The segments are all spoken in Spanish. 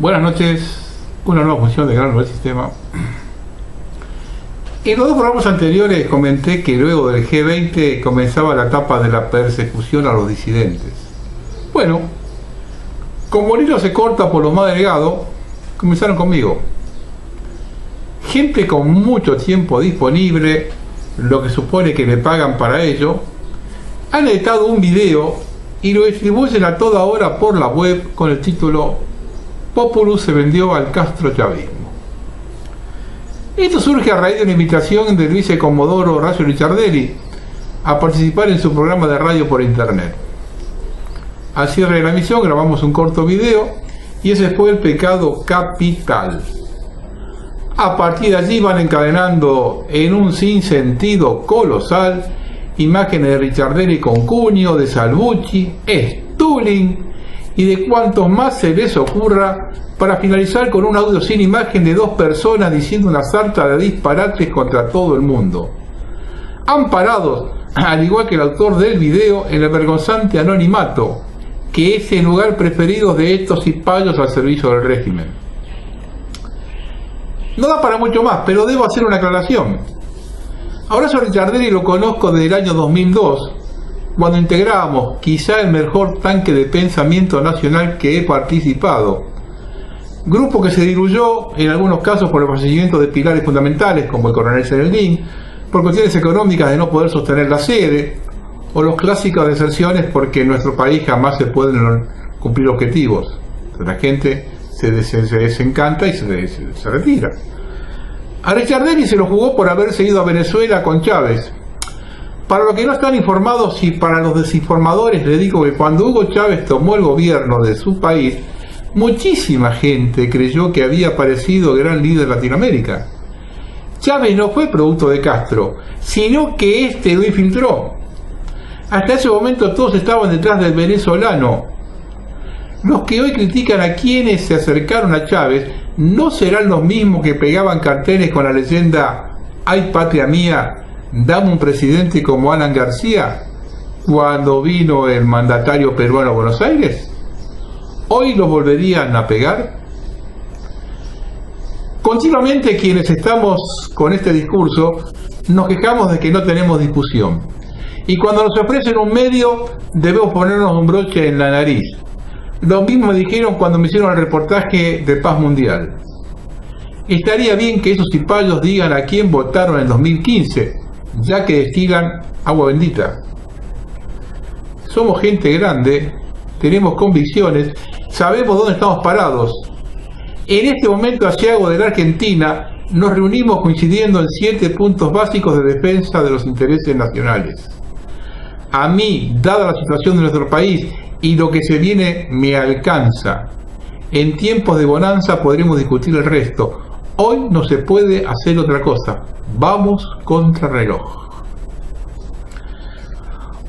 Buenas noches, una nueva función de Gran Nuevo Sistema. En los dos programas anteriores comenté que luego del G20 comenzaba la etapa de la persecución a los disidentes. Bueno, como el hilo se corta por lo más delgado, comenzaron conmigo. Gente con mucho tiempo disponible, lo que supone que le pagan para ello, han editado un video y lo distribuyen a toda hora por la web con el título Populus se vendió al castrochavismo. Esto surge a raíz de una invitación del vicecomodoro Horacio Ricciardelli a participar en su programa de radio por internet. Al cierre de la emisión grabamos un corto video y ese fue el pecado capital. A partir de allí van encadenando en un sinsentido colosal imágenes de Ricciardelli con Cunio, de Salvucci, Stulin y de cuantos más se les ocurra, para finalizar con un audio sin imagen de dos personas diciendo una sarta de disparates contra todo el mundo, amparados, al igual que el autor del video, en el vergonzante anonimato, que es el lugar preferido de estos cipayos al servicio del régimen. No da para mucho más, pero debo hacer una aclaración. A Horacio Ricciardelli lo conozco desde el año 2002, cuando integrábamos quizá el mejor tanque de pensamiento nacional que he participado. Grupo que se diluyó en algunos casos por el fallecimiento de pilares fundamentales como el coronel Zeldin, por cuestiones económicas de no poder sostener la sede, o los clásicos deserciones porque en nuestro país jamás se pueden cumplir objetivos. La gente se desencanta y se retira. A Ricciardelli se lo jugó por haberse ido a Venezuela con Chávez. Para los que no están informados y para los desinformadores les digo que cuando Hugo Chávez tomó el gobierno de su país, muchísima gente creyó que había aparecido gran líder de Latinoamérica. Chávez no fue producto de Castro, sino que éste lo infiltró. Hasta ese momento todos estaban detrás del venezolano. Los que hoy critican a quienes se acercaron a Chávez no serán los mismos que pegaban carteles con la leyenda "Ay patria mía, dame un presidente como Alan García" cuando vino el mandatario peruano a Buenos Aires. ¿Hoy lo volverían a pegar? Continuamente quienes estamos con este discurso nos quejamos de que no tenemos discusión, y cuando nos ofrecen un medio debemos ponernos un broche en la nariz. Lo mismo me dijeron cuando me hicieron el reportaje de Paz Mundial. Estaría bien que esos cipayos digan a quién votaron en 2015, ya que destilan agua bendita. Somos gente grande, tenemos convicciones, sabemos dónde estamos parados. En este momento asiago de la Argentina nos reunimos coincidiendo en 7 puntos básicos de defensa de los intereses nacionales. A mí, dada la situación de nuestro país y lo que se viene, me alcanza. En tiempos de bonanza podremos discutir el resto. Hoy no se puede hacer otra cosa. Vamos contra reloj.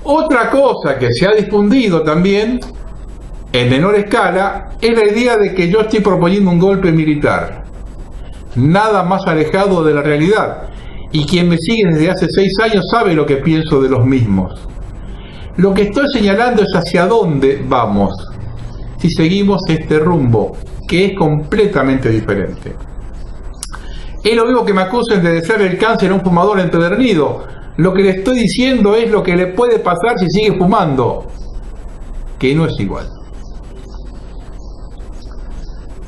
Otra cosa que se ha difundido también, en menor escala, es la idea de que yo estoy proponiendo un golpe militar. Nada más alejado de la realidad. Y quien me sigue desde hace 6 años sabe lo que pienso de los mismos. Lo que estoy señalando es hacia dónde vamos si seguimos este rumbo, que es completamente diferente. Es lo mismo que me acusen de desear el cáncer a un fumador empedernido. Lo que le estoy diciendo es lo que le puede pasar si sigue fumando, que no es igual.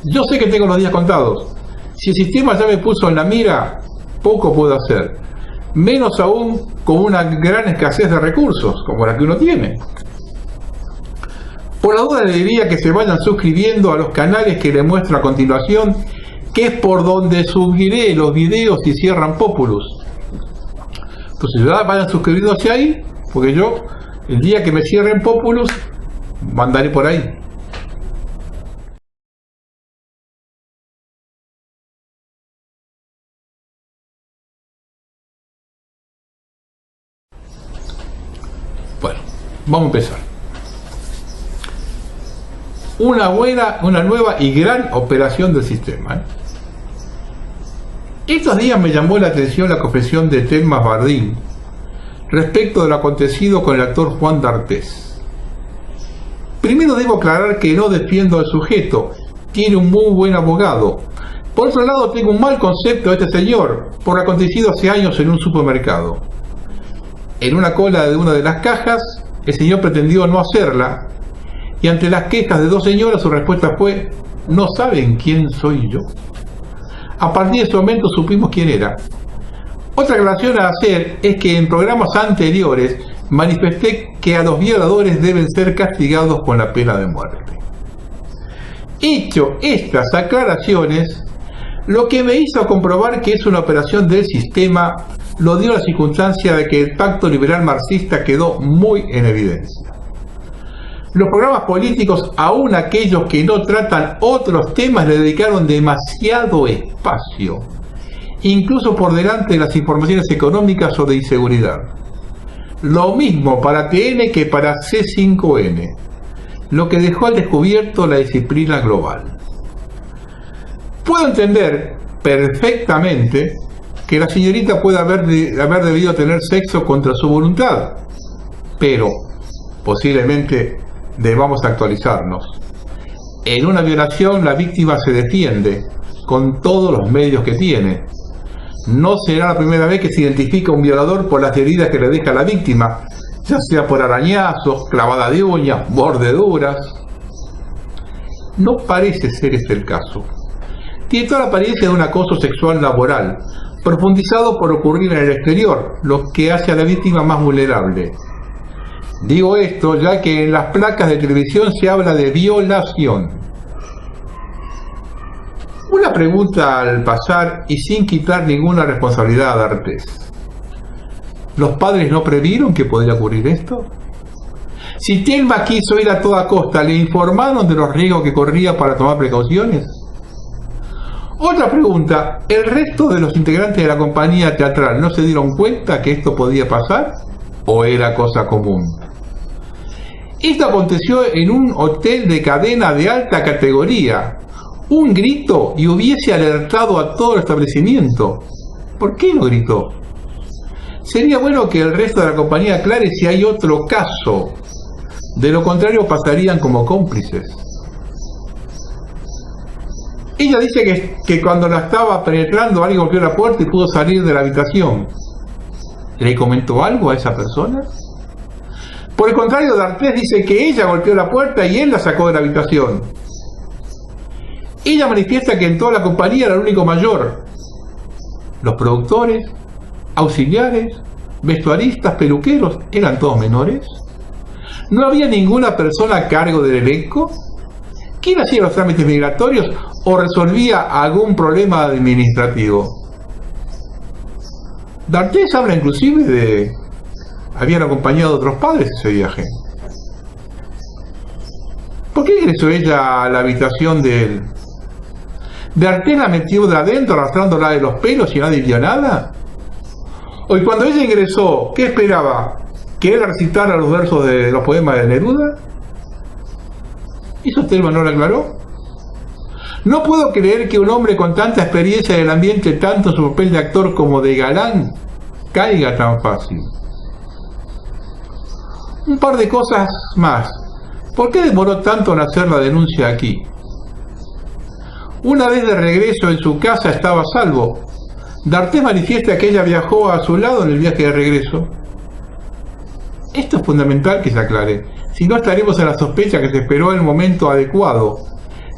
Yo sé que tengo los días contados. Si el sistema ya me puso en la mira, poco puedo hacer. Menos aún con una gran escasez de recursos, como la que uno tiene. Por la duda le diría que se vayan suscribiendo a los canales que le muestro a continuación, que es por donde subiré los videos si cierran Populus. Entonces ya vayan suscribiéndose ahí, porque yo, el día que me cierren Populus, mandaré por ahí. Bueno, vamos a empezar. Una nueva y gran operación del sistema. Estos días me llamó la atención la confesión de Telma Fardín respecto de lo acontecido con el actor Juan D'Artés. Primero debo aclarar que no defiendo al sujeto, tiene un muy buen abogado. Por otro lado, tengo un mal concepto de este señor por lo acontecido hace años en un supermercado. En una cola de una de las cajas, el señor pretendió no hacerla, y ante las quejas de dos señoras, su respuesta fue: ¿no saben quién soy yo? A partir de ese momento supimos quién era. Otra aclaración a hacer es que en programas anteriores manifesté que a los violadores deben ser castigados con la pena de muerte. Hecho estas aclaraciones, lo que me hizo comprobar que es una operación del sistema lo dio la circunstancia de que el pacto liberal marxista quedó muy en evidencia. Los programas políticos, aun aquellos que no tratan otros temas, le dedicaron demasiado espacio, incluso por delante de las informaciones económicas o de inseguridad. Lo mismo para TN que para C5N, lo que dejó al descubierto la disciplina global. Puedo entender perfectamente que la señorita pueda haber debido tener sexo contra su voluntad, pero posiblemente debamos actualizarnos. En una violación la víctima se defiende con todos los medios que tiene. No será la primera vez que se identifica un violador por las heridas que le deja a la víctima, ya sea por arañazos, clavada de uñas, mordeduras. No parece ser este el caso. Tiene toda la apariencia de un acoso sexual laboral, profundizado por ocurrir en el exterior, lo que hace a la víctima más vulnerable. Digo esto ya que en las placas de televisión se habla de violación. Una pregunta al pasar y sin quitar ninguna responsabilidad a D'Artés. ¿Los padres no previeron que podría ocurrir esto? Si Thelma quiso ir a toda costa, ¿le informaron de los riesgos que corría para tomar precauciones? Otra pregunta, ¿el resto de los integrantes de la compañía teatral no se dieron cuenta que esto podía pasar? ¿O era cosa común? Esto aconteció en un hotel de cadena de alta categoría. Un grito y hubiese alertado a todo el establecimiento. ¿Por qué no gritó? Sería bueno que el resto de la compañía aclare si hay otro caso. De lo contrario pasarían como cómplices. Ella dice que cuando la estaba penetrando alguien golpeó la puerta y pudo salir de la habitación. ¿Le comentó algo a esa persona? Por el contrario, D'Artés dice que ella golpeó la puerta y él la sacó de la habitación. Ella manifiesta que en toda la compañía era el único mayor. Los productores, auxiliares, vestuaristas, peluqueros, ¿eran todos menores? ¿No había ninguna persona a cargo del elenco? ¿Quién hacía los trámites migratorios o resolvía algún problema administrativo? D'Artés habla inclusive de habían acompañado a otros padres ese viaje. ¿Por qué ingresó ella a la habitación de él? ¿D'Artés la metió de adentro arrastrándola de los pelos y nadie vio nada? ¿O y cuando ella ingresó, qué esperaba? ¿Que él recitara los versos de los poemas de Neruda? ¿Eso Thelma no lo aclaró? No puedo creer que un hombre con tanta experiencia en el ambiente, tanto en su papel de actor como de galán, caiga tan fácil. Un par de cosas más. ¿Por qué demoró tanto en hacer la denuncia aquí? Una vez de regreso en su casa estaba a salvo. D'Artés manifiesta que ella viajó a su lado en el viaje de regreso. Esto es fundamental que se aclare, si no estaremos en la sospecha que se esperó el momento adecuado.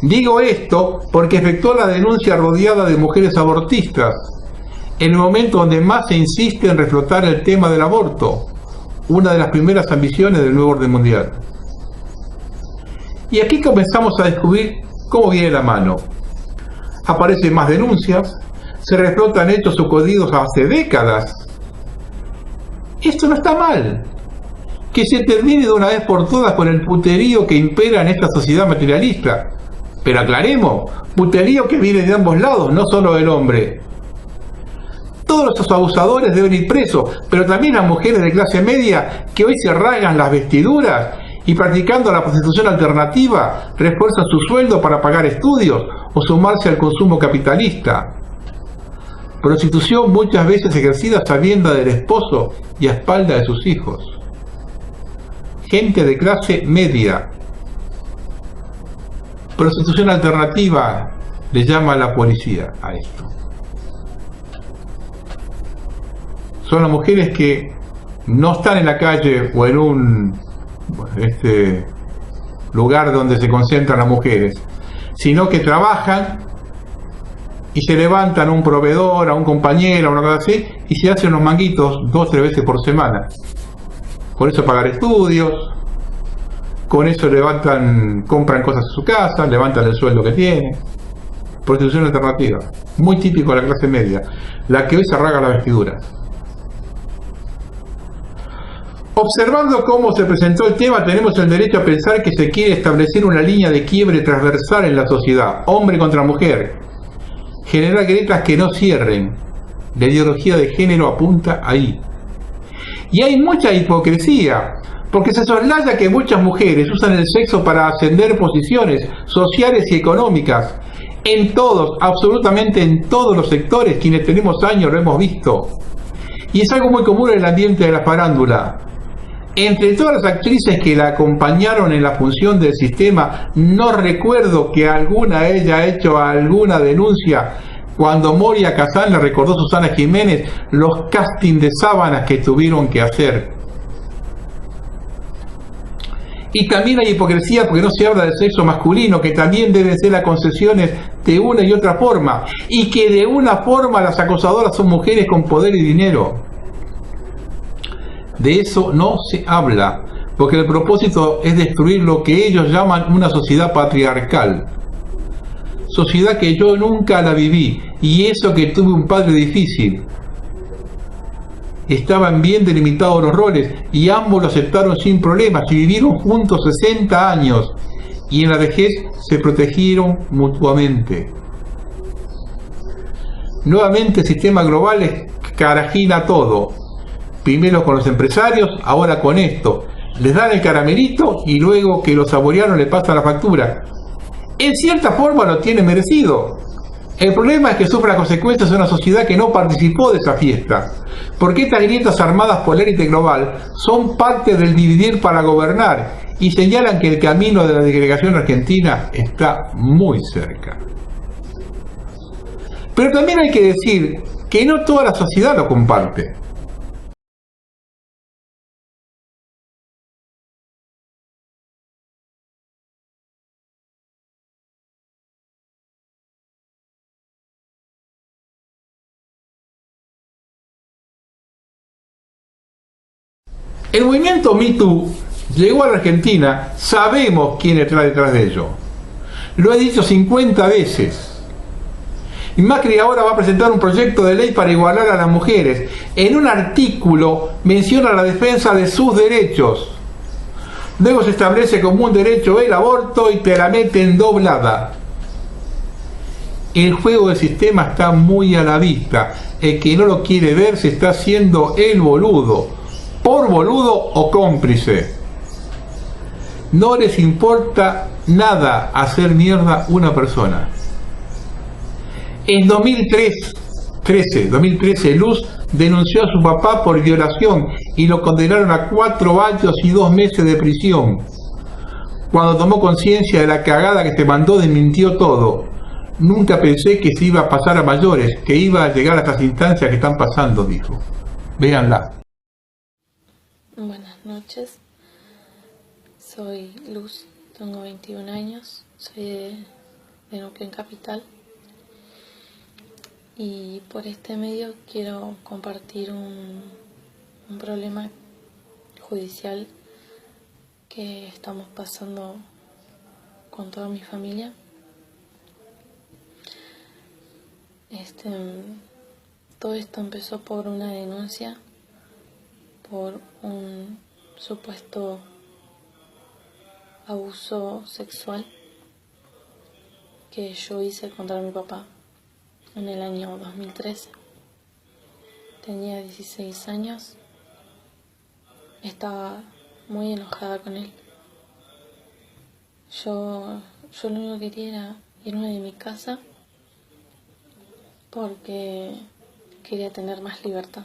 Digo esto porque efectuó la denuncia rodeada de mujeres abortistas, en el momento donde más se insiste en reflotar el tema del aborto, una de las primeras ambiciones del nuevo orden mundial. Y aquí comenzamos a descubrir cómo viene la mano. Aparecen más denuncias, se reflotan hechos sucedidos hace décadas. Esto no está mal. Que se termine de una vez por todas con el puterío que impera en esta sociedad materialista. Pero aclaremos, puterío que viene de ambos lados, no solo del hombre. Todos estos abusadores deben ir presos, pero también las mujeres de clase media que hoy se rasgan las vestiduras y practicando la prostitución alternativa refuerzan su sueldo para pagar estudios o sumarse al consumo capitalista. Prostitución muchas veces ejercida a sabiendas del esposo y a espaldas de sus hijos. Gente de clase media. Prostitución alternativa le llama a la policía a esto. Son las mujeres que no están en la calle o en un lugar donde se concentran las mujeres, sino que trabajan y se levantan a un proveedor, a un compañero, a una cosa así, y se hacen unos manguitos 2 o 3 veces por semana. Con eso pagar estudios, con eso compran cosas en su casa, levantan el sueldo que tienen. Prostitución alternativa, muy típico de la clase media, la que hoy se rasga las vestiduras. Observando cómo se presentó el tema, tenemos el derecho a pensar que se quiere establecer una línea de quiebre transversal en la sociedad, hombre contra mujer, generar grietas que no cierren. La ideología de género apunta ahí. Y hay mucha hipocresía, porque se soslaya que muchas mujeres usan el sexo para ascender posiciones sociales y económicas. En todos, absolutamente en todos los sectores, quienes tenemos años lo hemos visto. Y es algo muy común en el ambiente de la farándula. Entre todas las actrices que la acompañaron en la función del sistema, no recuerdo que alguna haya hecho alguna denuncia cuando Moria Kazan le recordó a Susana Jiménez los castings de sábanas que tuvieron que hacer. Y también hay hipocresía porque no se habla del sexo masculino, que también deben ser las concesiones de una y otra forma, y que de una forma las acosadoras son mujeres con poder y dinero. De eso no se habla, porque el propósito es destruir lo que ellos llaman una sociedad patriarcal. Sociedad que yo nunca la viví, y eso que tuve un padre difícil. Estaban bien delimitados los roles, y ambos lo aceptaron sin problemas, y vivieron juntos 60 años, y en la vejez se protegieron mutuamente. Nuevamente el sistema global carajina todo. Primero con los empresarios, ahora con esto. Les dan el caramelito y luego que lo saborearon le pasan la factura. En cierta forma lo tiene merecido. El problema es que sufre las consecuencias de una sociedad que no participó de esa fiesta. Porque estas grietas armadas por la élite global son parte del dividir para gobernar y señalan que el camino de la disgregación argentina está muy cerca. Pero también hay que decir que no toda la sociedad lo comparte. El movimiento Me Too llegó a la Argentina, sabemos quién está detrás de ello. Lo he dicho 50 veces. Y Macri ahora va a presentar un proyecto de ley para igualar a las mujeres. En un artículo menciona la defensa de sus derechos. Luego se establece como un derecho el aborto y te la meten doblada. El juego del sistema está muy a la vista. El que no lo quiere ver se está haciendo el boludo. Por boludo o cómplice. No les importa nada hacer mierda una persona. En 2013, Luz denunció a su papá por violación y lo condenaron a 4 años y 2 meses de prisión. Cuando tomó conciencia de la cagada que se mandó, desmintió todo. Nunca pensé que se iba a pasar a mayores, que iba a llegar a estas instancias que están pasando, dijo. Véanla. Buenas noches, soy Luz, tengo 21 años, soy de Neuquén Capital y por este medio quiero compartir un problema judicial que estamos pasando con toda mi familia. Todo esto empezó por una denuncia por un supuesto abuso sexual que yo hice contra mi papá en el año 2013. Tenía 16 años, estaba muy enojada con él. Yo lo único que quería era irme de mi casa porque quería tener más libertad.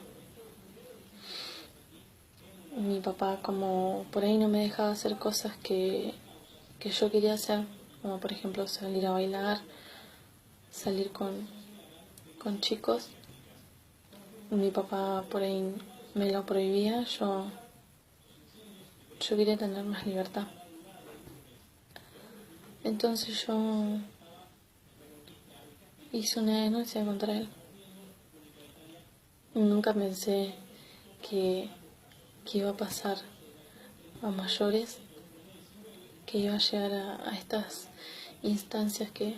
Mi papá, como por ahí no me dejaba hacer cosas que yo quería hacer como por ejemplo salir a bailar, salir con chicos. Mi papá por ahí me lo prohibía, yo quería tener más libertad. Entonces yo hice una denuncia contra él. Nunca pensé que iba a pasar a mayores, que iba a llegar a estas instancias que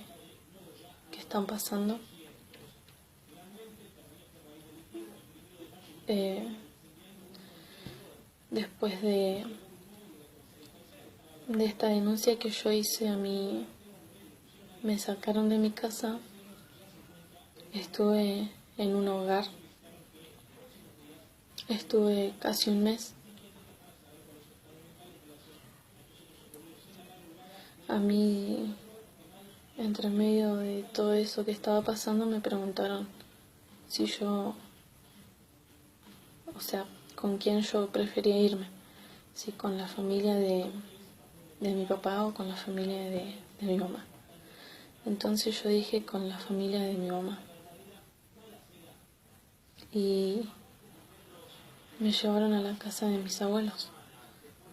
están pasando. Después de esta denuncia que yo hice, a mí me sacaron de mi casa. Estuve en un hogar, estuve casi un mes. A mí, entre medio de todo eso que estaba pasando, me preguntaron si yo, o sea, con quién yo prefería irme, si con la familia de mi papá o con la familia de mi mamá. Entonces yo dije con la familia de mi mamá. Y me llevaron a la casa de mis abuelos,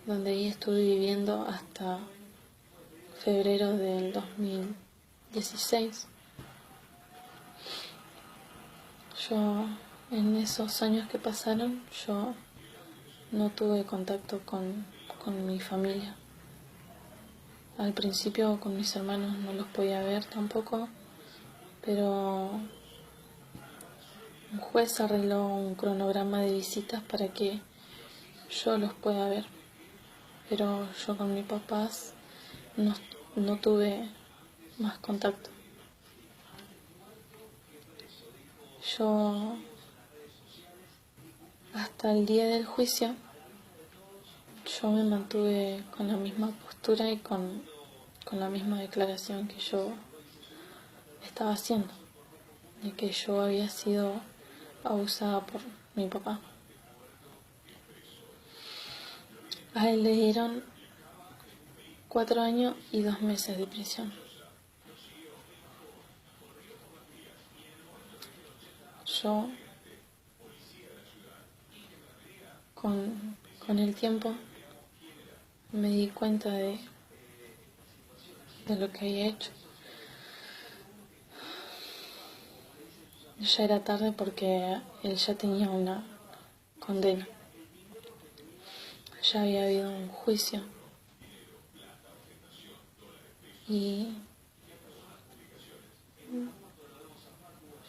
donde ahí estuve viviendo hasta febrero del 2016. Yo, en esos años que pasaron, yo no tuve contacto con mi familia. Al principio con mis hermanos no los podía ver tampoco, pero un juez arregló un cronograma de visitas para que yo los pueda ver. Pero yo con mis papás no tuve más contacto. Yo, hasta el día del juicio, yo me mantuve con la misma postura y con la misma declaración que yo estaba haciendo, de que yo había sido abusada por mi papá. A él le dieron 4 años y 2 meses de prisión. Yo, con el tiempo, me di cuenta de lo que había hecho. Ya era tarde porque él ya tenía una condena. Ya había habido un juicio. Y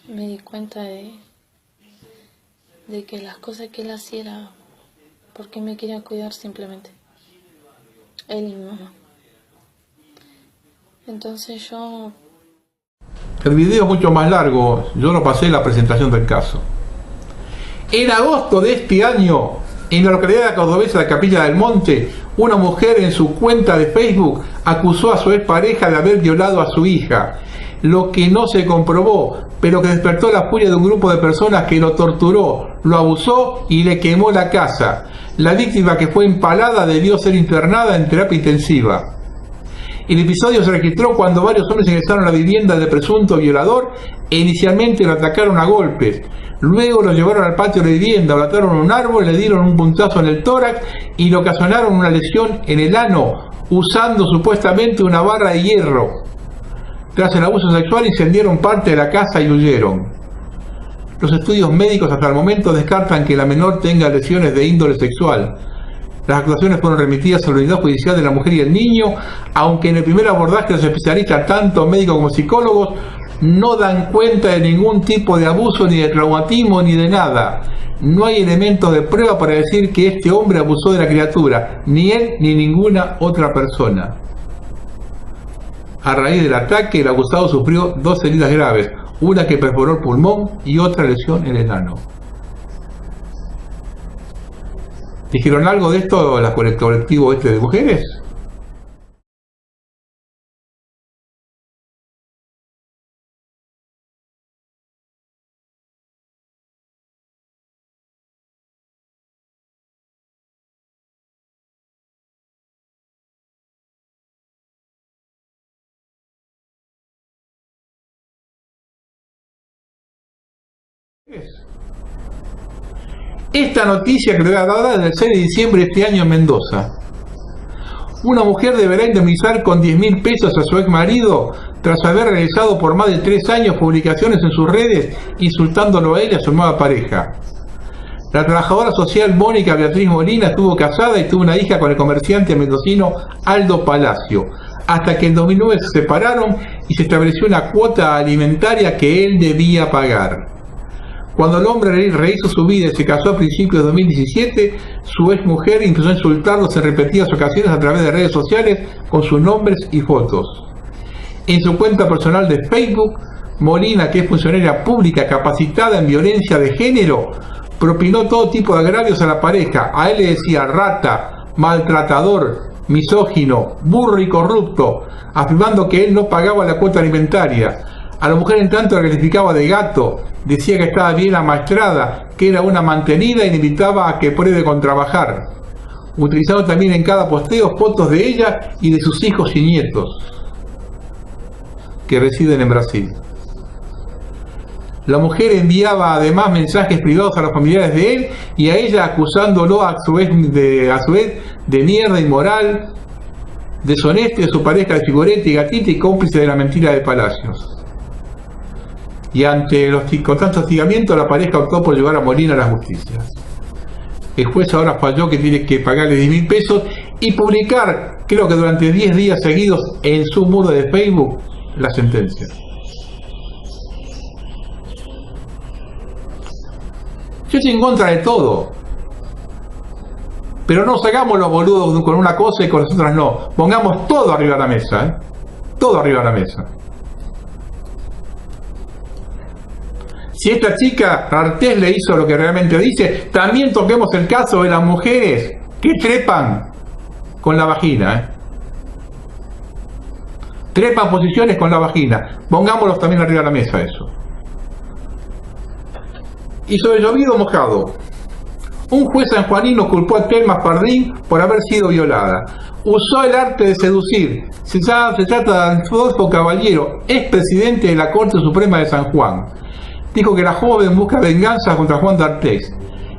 me di cuenta de que las cosas que él hacía era porque me quería cuidar simplemente. Él y mi mamá. Entonces yo... El video es mucho más largo, yo no pasé la presentación del caso. En agosto de este año, en la localidad cordobesa de Capilla del Monte, una mujer en su cuenta de Facebook acusó a su expareja de haber violado a su hija, lo que no se comprobó, pero que despertó la furia de un grupo de personas que lo torturó, lo abusó y le quemó la casa. La víctima, que fue empalada, debió ser internada en terapia intensiva. El episodio se registró cuando varios hombres ingresaron a la vivienda del presunto violador e inicialmente lo atacaron a golpes. Luego lo llevaron al patio de la vivienda, lo ataron a un árbol, le dieron un puntazo en el tórax y le ocasionaron una lesión en el ano, usando supuestamente una barra de hierro. Tras el abuso sexual incendiaron parte de la casa y huyeron. Los estudios médicos hasta el momento descartan que la menor tenga lesiones de índole sexual. Las actuaciones fueron remitidas a la unidad judicial de la mujer y el niño, aunque en el primer abordaje los especialistas, tanto médicos como psicólogos, no dan cuenta de ningún tipo de abuso, ni de traumatismo, ni de nada. No hay elementos de prueba para decir que este hombre abusó de la criatura, ni él ni ninguna otra persona. A raíz del ataque, el abusado sufrió 2 heridas graves, una que perforó el pulmón y otra lesión en el ano. ¿Dijeron algo de esto el colectivo de mujeres? Esta noticia que le voy a dar desde el 6 de diciembre de este año en Mendoza. Una mujer deberá indemnizar con 10.000 pesos a su ex marido tras haber realizado por más de 3 años publicaciones en sus redes insultándolo a él y a su nueva pareja. La trabajadora social Mónica Beatriz Molina estuvo casada y tuvo una hija con el comerciante mendocino Aldo Palacio, hasta que en 2009 se separaron y se estableció una cuota alimentaria que él debía pagar. Cuando el hombre rehizo su vida y se casó a principios de 2017, su ex mujer empezó a insultarlos en repetidas ocasiones a través de redes sociales con sus nombres y fotos. En su cuenta personal de Facebook, Molina, que es funcionaria pública capacitada en violencia de género, propinó todo tipo de agravios a la pareja. A él le decía rata, maltratador, misógino, burro y corrupto, afirmando que él no pagaba la cuota alimentaria. A la mujer en tanto la calificaba de gato, decía que estaba bien amaestrada, que era una mantenida y le invitaba a que pruebe con trabajar. Utilizando también en cada posteo fotos de ella y de sus hijos y nietos, que residen en Brasil. La mujer enviaba además mensajes privados a los familiares de él y a ella acusándolo a su vez de mierda inmoral, deshonesto de su pareja de figurete y gatita y cómplice de la mentira de Palacios. Y ante los constantes hostigamientos, la pareja optó por llevar a Molina a la justicia. El juez ahora falló que tiene que pagarle 10.000 pesos y publicar, creo que durante 10 días seguidos, en su muro de Facebook, la sentencia. Yo estoy en contra de todo, pero no sacamos los boludos con una cosa y con las otras no. Pongamos todo arriba de la mesa, todo arriba de la mesa. Si esta chica Artés le hizo lo que realmente dice, también toquemos el caso de las mujeres que trepan con la vagina. Trepan posiciones con la vagina. Pongámoslos también arriba de la mesa eso. Y sobre llovido mojado. Un juez sanjuanino culpó a Telma Fardín por haber sido violada. Usó el arte de seducir. Se trata de Adolfo Caballero, expresidente de la Corte Suprema de San Juan. Dijo que la joven busca venganza contra Juan D'Artés.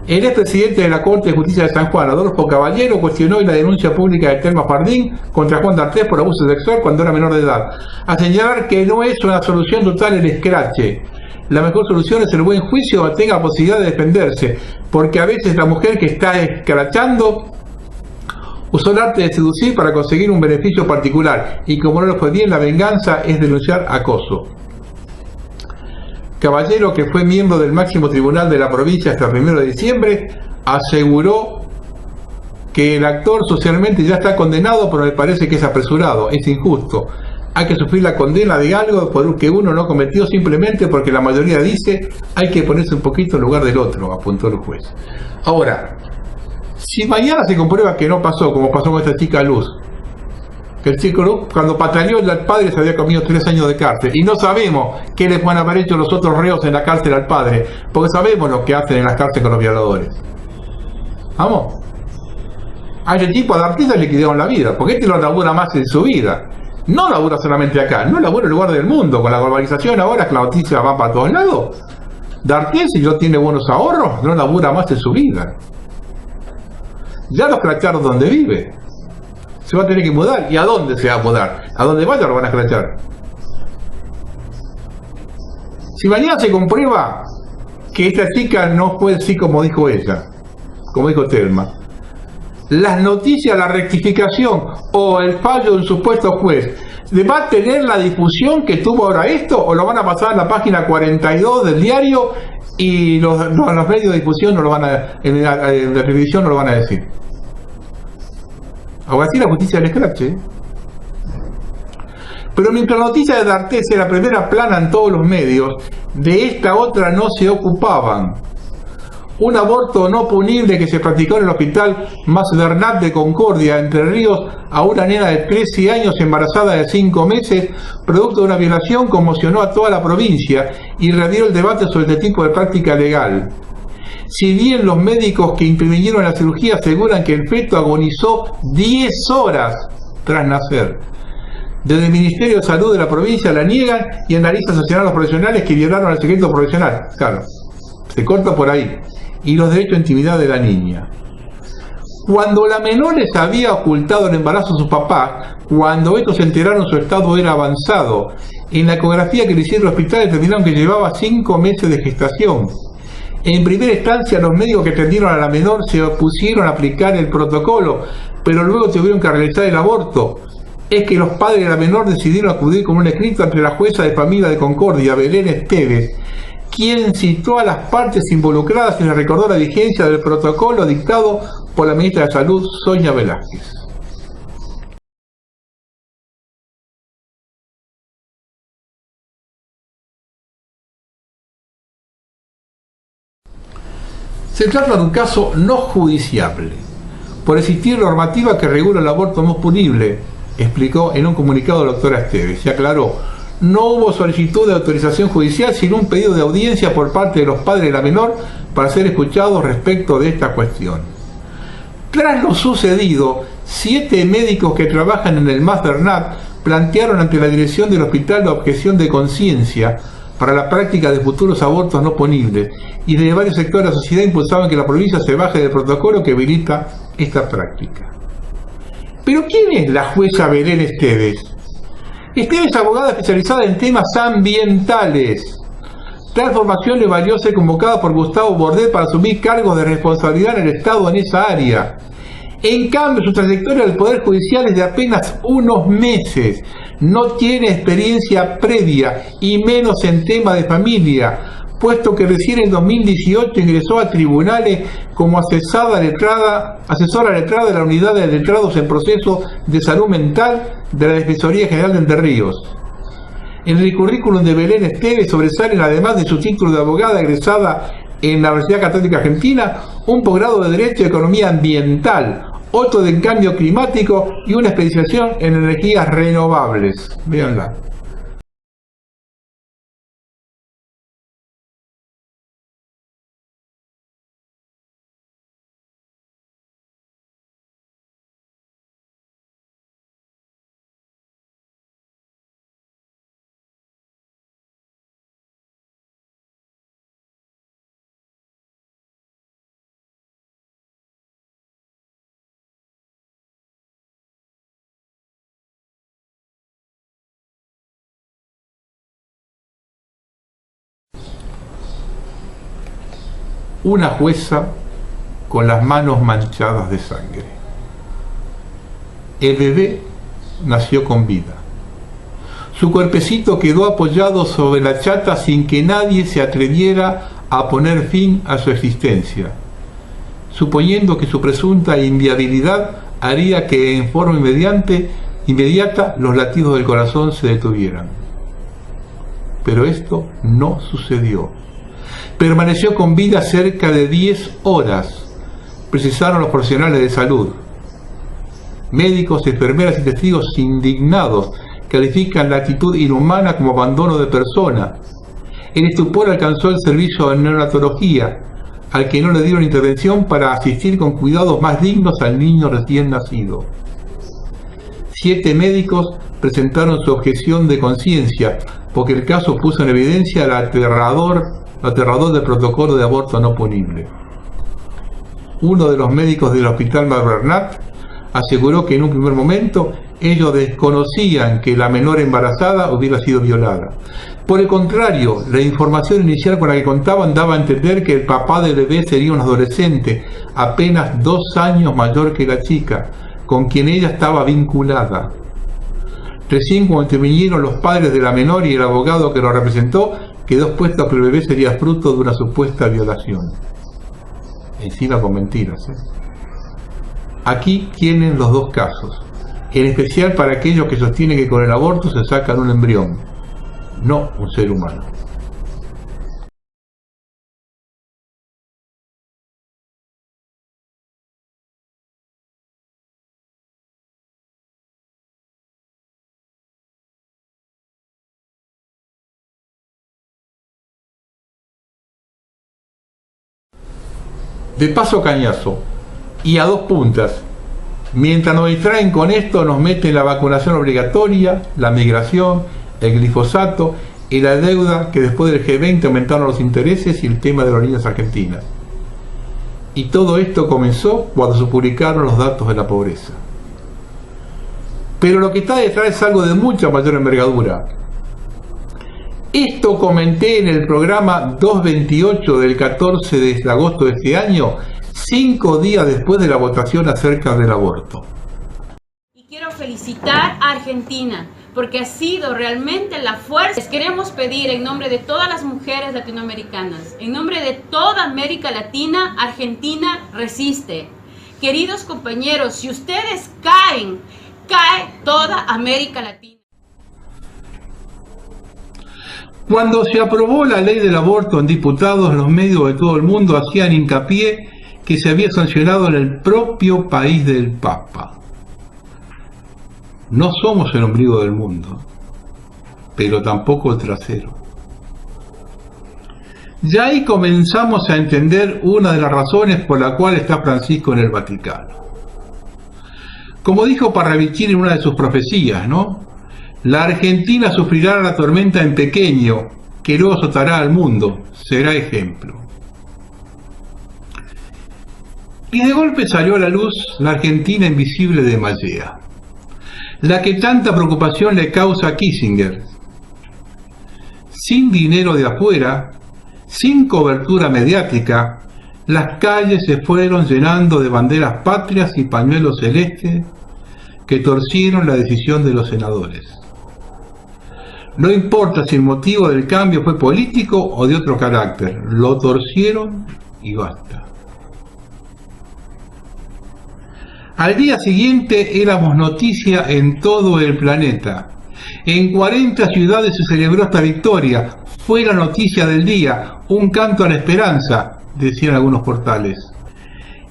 El expresidente de la Corte de Justicia de San Juan, Adolfo Caballero, cuestionó la denuncia pública de Telma Fardín contra Juan D'Artés por abuso sexual cuando era menor de edad, a señalar que no es una solución total el escrache. La mejor solución es el buen juicio donde tenga posibilidad de defenderse, porque a veces la mujer que está escrachando usó el arte de seducir para conseguir un beneficio particular, y como no lo fue bien, la venganza es denunciar acoso. Caballero, que fue miembro del máximo tribunal de la provincia hasta el 1 de diciembre, aseguró que el actor socialmente ya está condenado, pero me parece que es apresurado, es injusto. Hay que sufrir la condena de algo por que uno no cometió simplemente porque la mayoría dice hay que ponerse un poquito en lugar del otro, apuntó el juez. Ahora, si mañana se comprueba que no pasó, como pasó con esta chica Luz, que el chico cuando pataleó el padre se había comido 3 años de cárcel, y no sabemos qué les van a haber hecho los otros reos en la cárcel al padre, porque sabemos lo que hacen en las cárceles con los violadores. ¿Vamos? A ese tipo de artistas le quitaron la vida, porque este lo labura más en su vida. No labura solamente acá, no labura en el lugar del mundo. Con la globalización ahora que la noticia va para todos lados. D'Artés, si no tiene buenos ahorros, no labura más en su vida. Ya lo escracharon donde vive. Se va a tener que mudar. ¿Y a dónde se va a mudar? A donde vaya lo van a escrachar. Si mañana se comprueba que esta chica no fue así como dijo ella, como dijo Telma, las noticias, la rectificación o el fallo del supuesto juez, ¿va a tener la difusión que tuvo ahora esto? ¿O lo van a pasar a la página 42 del diario y los medios de difusión no lo van a, en la televisión no lo van a decir? Ahora sí la justicia del escrache. Pero mientras la noticia de D'Artés era primera plana en todos los medios, de esta otra no se ocupaban. Un aborto no punible que se practicó en el hospital Masbernat de Concordia, Entre Ríos, a una nena de 13 años embarazada de 5 meses, producto de una violación, conmocionó a toda la provincia y reabrió el debate sobre este tipo de práctica legal. Si bien los médicos que intervinieron en la cirugía aseguran que el feto agonizó 10 horas tras nacer, desde el Ministerio de Salud de la provincia la niegan y analizan sancionar a los profesionales que violaron el secreto profesional. Claro. se corta por ahí, y los derechos de intimidad de la niña. Cuando la menor les había ocultado el embarazo a sus papás, cuando estos se enteraron su estado era avanzado, en la ecografía que le hicieron al hospital determinaron que llevaba 5 meses de gestación. En primera instancia los médicos que atendieron a la menor se opusieron a aplicar el protocolo, pero luego tuvieron que realizar el aborto. Es que los padres de la menor decidieron acudir con un escrito ante la jueza de familia de Concordia, Belén Esteves, quien citó a las partes involucradas y le recordó la vigencia del protocolo dictado por la ministra de Salud, Sonia Velázquez. Se trata de un caso no judiciable, por existir normativa que regula el aborto no punible, explicó en un comunicado la doctora Esteves. Se aclaró, no hubo solicitud de autorización judicial, sino un pedido de audiencia por parte de los padres de la menor para ser escuchados respecto de esta cuestión. Tras lo sucedido, 7 médicos que trabajan en el MAS Bernat plantearon ante la dirección del hospital la objeción de conciencia para la práctica de futuros abortos no punibles, y desde varios sectores de la sociedad impulsaban que la provincia se baje del protocolo que habilita esta práctica. ¿Pero quién es la jueza Belén Esteves? Esteves es abogada especializada en temas ambientales. Tal formación le valió ser convocada por Gustavo Bordet para asumir cargos de responsabilidad en el Estado en esa área. En cambio, su trayectoria del Poder Judicial es de apenas unos meses. No tiene experiencia previa, y menos en tema de familia, puesto que recién en 2018 ingresó a tribunales como asesora letrada de la Unidad de Letrados en Proceso de Salud Mental de la Defensoría General de Entre Ríos. En el currículum de Belén Esteves sobresalen, además de su título de abogada egresada en la Universidad Católica Argentina, un posgrado de Derecho y Economía Ambiental, otro de Cambio Climático y una especialización en energías renovables. Véanla. Una jueza con las manos manchadas de sangre. El bebé nació con vida. Su cuerpecito quedó apoyado sobre la chata sin que nadie se atreviera a poner fin a su existencia, suponiendo que su presunta inviabilidad haría que en forma inmediata los latidos del corazón se detuvieran. Pero esto no sucedió. Permaneció con vida cerca de 10 horas, precisaron los profesionales de salud. Médicos, enfermeras y testigos indignados califican la actitud inhumana como abandono de persona. El estupor alcanzó el servicio de neonatología, al que no le dieron intervención para asistir con cuidados más dignos al niño recién nacido. 7 médicos presentaron su objeción de conciencia, porque el caso puso en evidencia el aterrador del protocolo de aborto no punible. Uno de los médicos del Hospital MAS Bernat aseguró que en un primer momento ellos desconocían que la menor embarazada hubiera sido violada. Por el contrario, la información inicial con la que contaban daba a entender que el papá del bebé sería un adolescente, apenas 2 años mayor que la chica, con quien ella estaba vinculada. Recién cuando intervinieron los padres de la menor y el abogado que lo representó, quedó expuesto a que el bebé sería fruto de una supuesta violación. Encima con mentiras. Aquí tienen los dos casos, en especial para aquellos que sostienen que con el aborto se sacan un embrión, no un ser humano. De paso cañazo, y a 2 puntas, mientras nos distraen con esto, nos meten la vacunación obligatoria, la migración, el glifosato, y la deuda, que después del G20 aumentaron los intereses, y el tema de las líneas argentinas. Y todo esto comenzó cuando se publicaron los datos de la pobreza. Pero lo que está detrás es algo de mucha mayor envergadura. Esto comenté en el programa 228 del 14 de agosto de este año, 5 días después de la votación acerca del aborto. Y quiero felicitar a Argentina, porque ha sido realmente la fuerza. Les queremos pedir en nombre de todas las mujeres latinoamericanas, en nombre de toda América Latina, Argentina resiste. Queridos compañeros, si ustedes caen, cae toda América Latina. Cuando se aprobó la ley del aborto en diputados, los medios de todo el mundo hacían hincapié que se había sancionado en el propio país del Papa. No somos el ombligo del mundo, pero tampoco el trasero. Ya ahí comenzamos a entender una de las razones por la cual está Francisco en el Vaticano. Como dijo Parravicini en una de sus profecías, ¿no? La Argentina sufrirá la tormenta en pequeño, que luego azotará al mundo, será ejemplo. Y de golpe salió a la luz la Argentina invisible de Mallea, la que tanta preocupación le causa a Kissinger. Sin dinero de afuera, sin cobertura mediática, las calles se fueron llenando de banderas patrias y pañuelos celestes que torcieron la decisión de los senadores. No importa si el motivo del cambio fue político o de otro carácter, lo torcieron y basta. Al día siguiente éramos noticia en todo el planeta. En 40 ciudades se celebró esta victoria. Fue la noticia del día, un canto a la esperanza, decían algunos portales.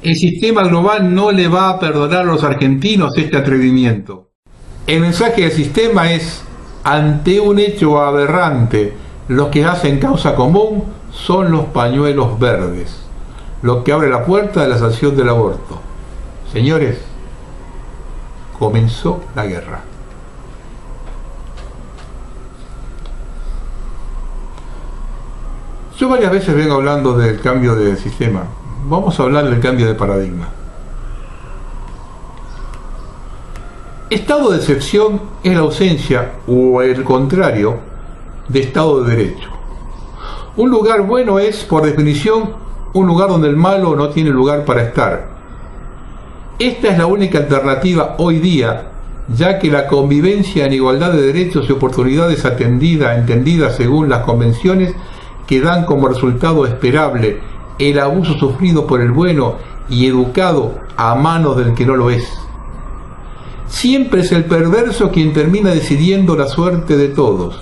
El sistema global no le va a perdonar a los argentinos este atrevimiento. El mensaje del sistema es: ante un hecho aberrante, los que hacen causa común son los pañuelos verdes, lo que abre la puerta de la sanción del aborto. Señores, comenzó la guerra. Yo varias veces vengo hablando del cambio de sistema. Vamos a hablar del cambio de paradigma. Estado de excepción es la ausencia, o el contrario, de Estado de Derecho. Un lugar bueno es, por definición, un lugar donde el malo no tiene lugar para estar. Esta es la única alternativa hoy día, ya que la convivencia en igualdad de derechos y oportunidades entendida según las convenciones, que dan como resultado esperable el abuso sufrido por el bueno y educado a manos del que no lo es. Siempre es el perverso quien termina decidiendo la suerte de todos.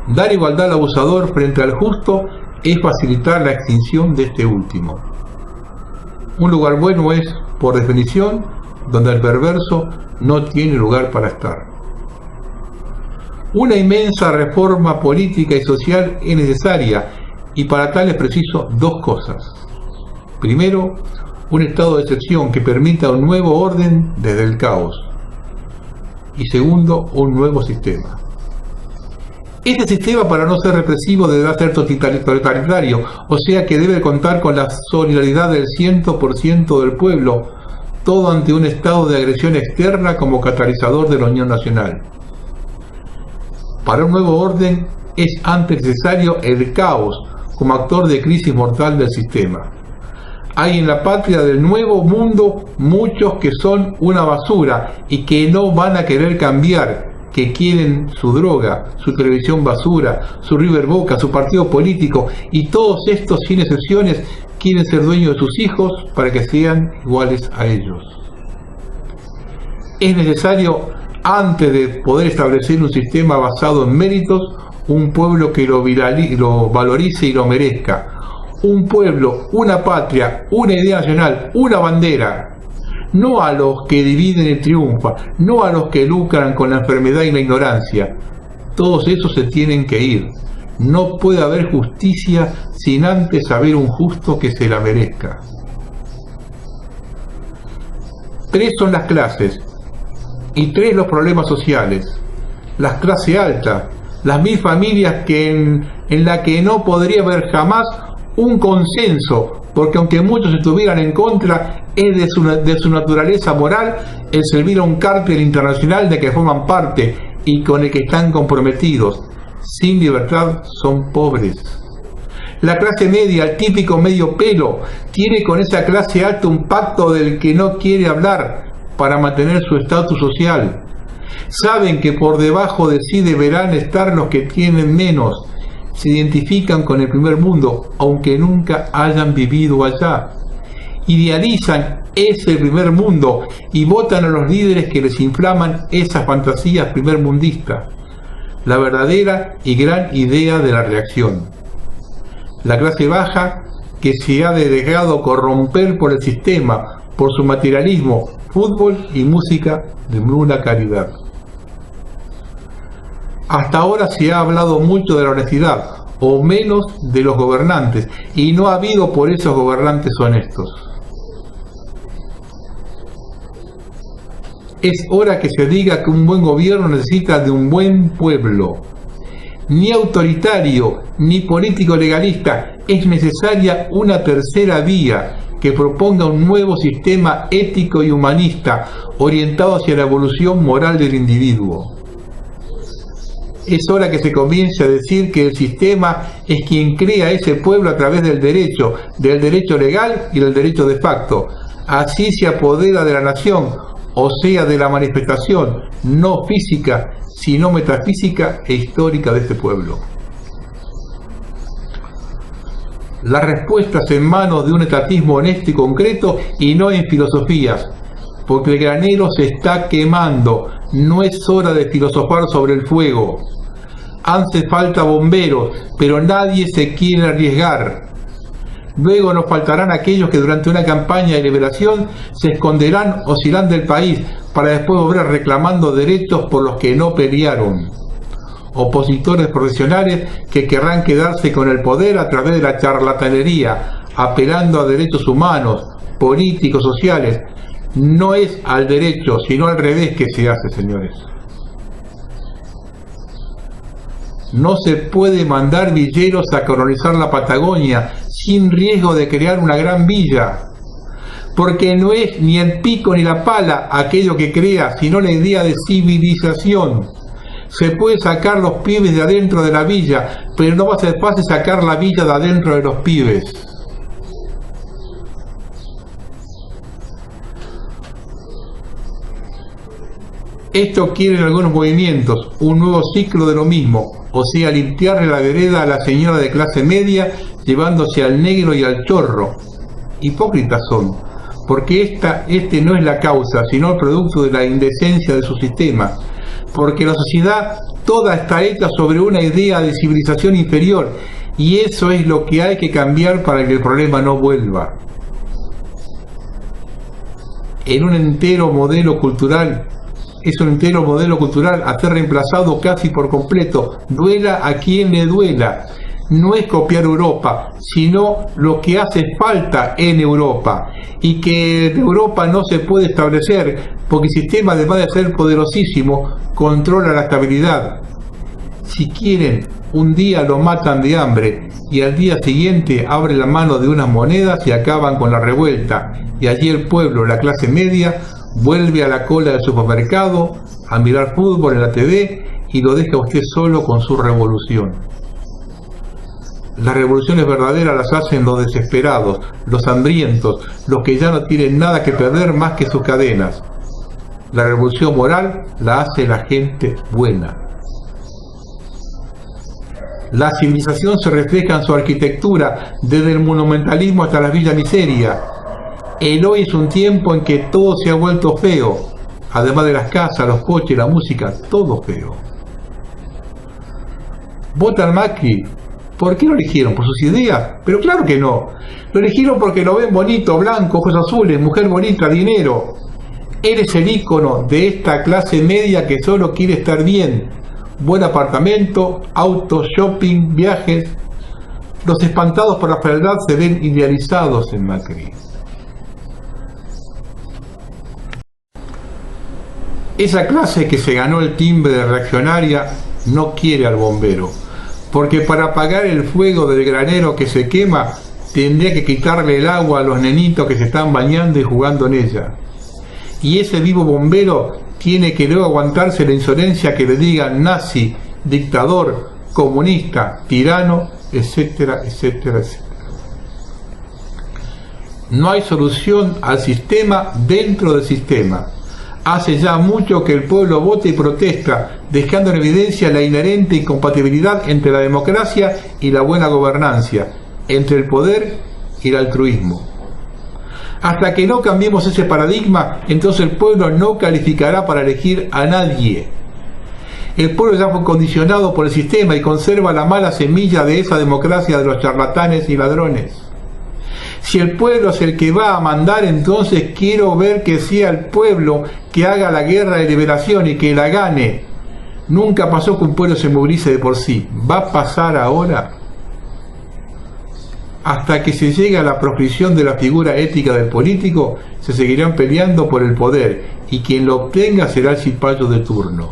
Dar igualdad al abusador frente al justo es facilitar la extinción de este último. Un lugar bueno es, por definición, donde el perverso no tiene lugar para estar. Una inmensa reforma política y social es necesaria, y para tal es preciso dos cosas. Primero, un estado de excepción que permita un nuevo orden desde el caos. Y segundo, un nuevo sistema. Este sistema, para no ser represivo, deberá ser totalitario, o sea que debe contar con la solidaridad del 100% del pueblo, todo ante un estado de agresión externa como catalizador de la Unión Nacional. Para un nuevo orden es antes necesario el caos como actor de crisis mortal del sistema. Hay en la patria del nuevo mundo muchos que son una basura y que no van a querer cambiar, que quieren su droga, su televisión basura, su River Boca, su partido político, y todos estos, sin excepciones, quieren ser dueños de sus hijos para que sean iguales a ellos. Es necesario, antes de poder establecer un sistema basado en méritos, un pueblo que lo valorice y lo merezca. Un pueblo, una patria, una idea nacional, una bandera. No a los que dividen y triunfan, no a los que lucran con la enfermedad y la ignorancia. Todos esos se tienen que ir. No puede haber justicia sin antes haber un justo que se la merezca. Tres son las clases y tres los problemas sociales. La clase alta, las 1000 familias en la que no podría haber jamás un consenso, porque aunque muchos estuvieran en contra, es de su naturaleza moral el servir a un cártel internacional de que forman parte y con el que están comprometidos. Sin libertad son pobres. La clase media, el típico medio pelo, tiene con esa clase alta un pacto del que no quiere hablar para mantener su estatus social. Saben que por debajo de sí deberán estar los que tienen menos. Se identifican con el primer mundo, aunque nunca hayan vivido allá. Idealizan ese primer mundo y votan a los líderes que les inflaman esas fantasías primermundistas. La verdadera y gran idea de la reacción. La clase baja, que se ha dejado corromper por el sistema, por su materialismo, fútbol y música de nula calidad. Hasta ahora se ha hablado mucho de la honestidad, o menos de los gobernantes, y no ha habido por esos gobernantes honestos. Es hora que se diga que un buen gobierno necesita de un buen pueblo. Ni autoritario, ni político legalista, es necesaria una tercera vía que proponga un nuevo sistema ético y humanista orientado hacia la evolución moral del individuo. Es hora que se comience a decir que el sistema es quien crea ese pueblo a través del derecho legal y del derecho de facto. Así se apodera de la nación, o sea, de la manifestación, no física, sino metafísica e histórica de este pueblo. Las respuestas en manos de un etatismo honesto y concreto y no en filosofías, porque el granero se está quemando, no es hora de filosofar sobre el fuego. Hace falta bomberos, pero nadie se quiere arriesgar. Luego nos faltarán aquellos que durante una campaña de liberación se esconderán o se irán del país para después volver reclamando derechos por los que no pelearon. Opositores profesionales que querrán quedarse con el poder a través de la charlatanería, apelando a derechos humanos, políticos, sociales. No es al derecho, sino al revés que se hace, señores. No se puede mandar villeros a colonizar la Patagonia sin riesgo de crear una gran villa, porque no es ni el pico ni la pala aquello que crea, sino la idea de civilización. Se puede sacar los pibes de adentro de la villa, pero no va a ser fácil sacar la villa de adentro de los pibes. Esto quieren algunos movimientos, un nuevo ciclo de lo mismo, o sea, limpiarle la vereda a la señora de clase media, llevándose al negro y al chorro. Hipócritas son, porque este no es la causa, sino el producto de la indecencia de su sistema, porque la sociedad toda está hecha sobre una idea de civilización inferior, y eso es lo que hay que cambiar para que el problema no vuelva. Es un entero modelo cultural a ser reemplazado casi por completo, duela a quien le duela. No es copiar Europa, sino lo que hace falta en Europa, y que en Europa no se puede establecer, porque el sistema, además de ser poderosísimo, controla la estabilidad. Si quieren, un día lo matan de hambre, y al día siguiente abren la mano de unas monedas y acaban con la revuelta, y allí el pueblo, la clase media, vuelve a la cola del supermercado, a mirar fútbol en la TV, y lo deja usted solo con su revolución. Las revoluciones verdaderas las hacen los desesperados, los hambrientos, los que ya no tienen nada que perder más que sus cadenas. La revolución moral la hace la gente buena. La civilización se refleja en su arquitectura, desde el monumentalismo hasta la villa miseria. El hoy es un tiempo en que todo se ha vuelto feo, además de las casas, los coches, la música, todo feo. Votan Macri. ¿Por qué lo eligieron? ¿Por sus ideas? Pero claro que no. Lo eligieron porque lo ven bonito, blanco, ojos azules, mujer bonita, dinero. Él es el ícono de esta clase media que solo quiere estar bien. Buen apartamento, auto, shopping, viajes. Los espantados por la fealdad se ven idealizados en Macri. Esa clase que se ganó el timbre de reaccionaria no quiere al bombero, porque para apagar el fuego del granero que se quema, tendría que quitarle el agua a los nenitos que se están bañando y jugando en ella. Y ese vivo bombero tiene que luego aguantarse la insolencia que le digan nazi, dictador, comunista, tirano, etcétera, etcétera, etcétera. No hay solución al sistema dentro del sistema. Hace ya mucho que el pueblo vota y protesta, dejando en evidencia la inherente incompatibilidad entre la democracia y la buena gobernanza, entre el poder y el altruismo. Hasta que no cambiemos ese paradigma, entonces el pueblo no calificará para elegir a nadie. El pueblo ya fue condicionado por el sistema y conserva la mala semilla de esa democracia de los charlatanes y ladrones. Si el pueblo es el que va a mandar, entonces quiero ver que sea el pueblo que haga la guerra de liberación y que la gane. Nunca pasó que un pueblo se movilice de por sí. ¿Va a pasar ahora? Hasta que se llegue a la proscripción de la figura ética del político, se seguirán peleando por el poder, y quien lo obtenga será el cipayo de turno.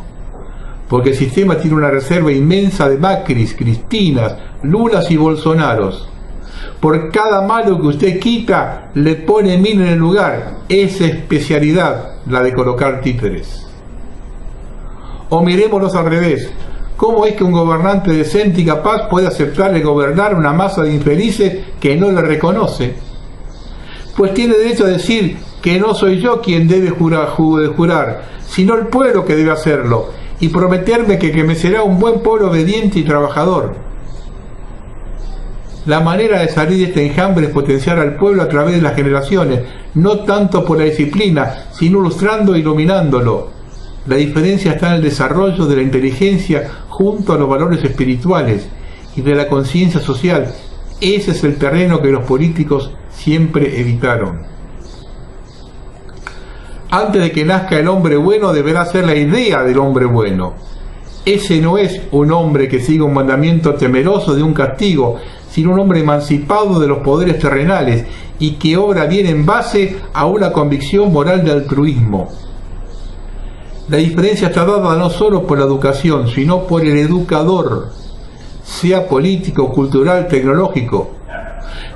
Porque el sistema tiene una reserva inmensa de Macris, Cristinas, Lulas y Bolsonaros. Por cada malo que usted quita, le pone 1000 en el lugar. Es especialidad la de colocar títeres. O mirémoslos al revés. ¿Cómo es que un gobernante decente y capaz puede aceptarle gobernar una masa de infelices que no le reconoce? Pues tiene derecho a decir que no soy yo quien debe jurar, sino el pueblo que debe hacerlo, y prometerme que me será un buen pueblo obediente y trabajador. La manera de salir de este enjambre es potenciar al pueblo a través de las generaciones, no tanto por la disciplina, sino ilustrando e iluminándolo. La diferencia está en el desarrollo de la inteligencia junto a los valores espirituales y de la conciencia social. Ese es el terreno que los políticos siempre evitaron. Antes de que nazca el hombre bueno, deberá ser la idea del hombre bueno. Ese no es un hombre que siga un mandamiento temeroso de un castigo, sino un hombre emancipado de los poderes terrenales y que obra bien en base a una convicción moral de altruismo. La diferencia está dada no solo por la educación, sino por el educador, sea político, cultural, tecnológico.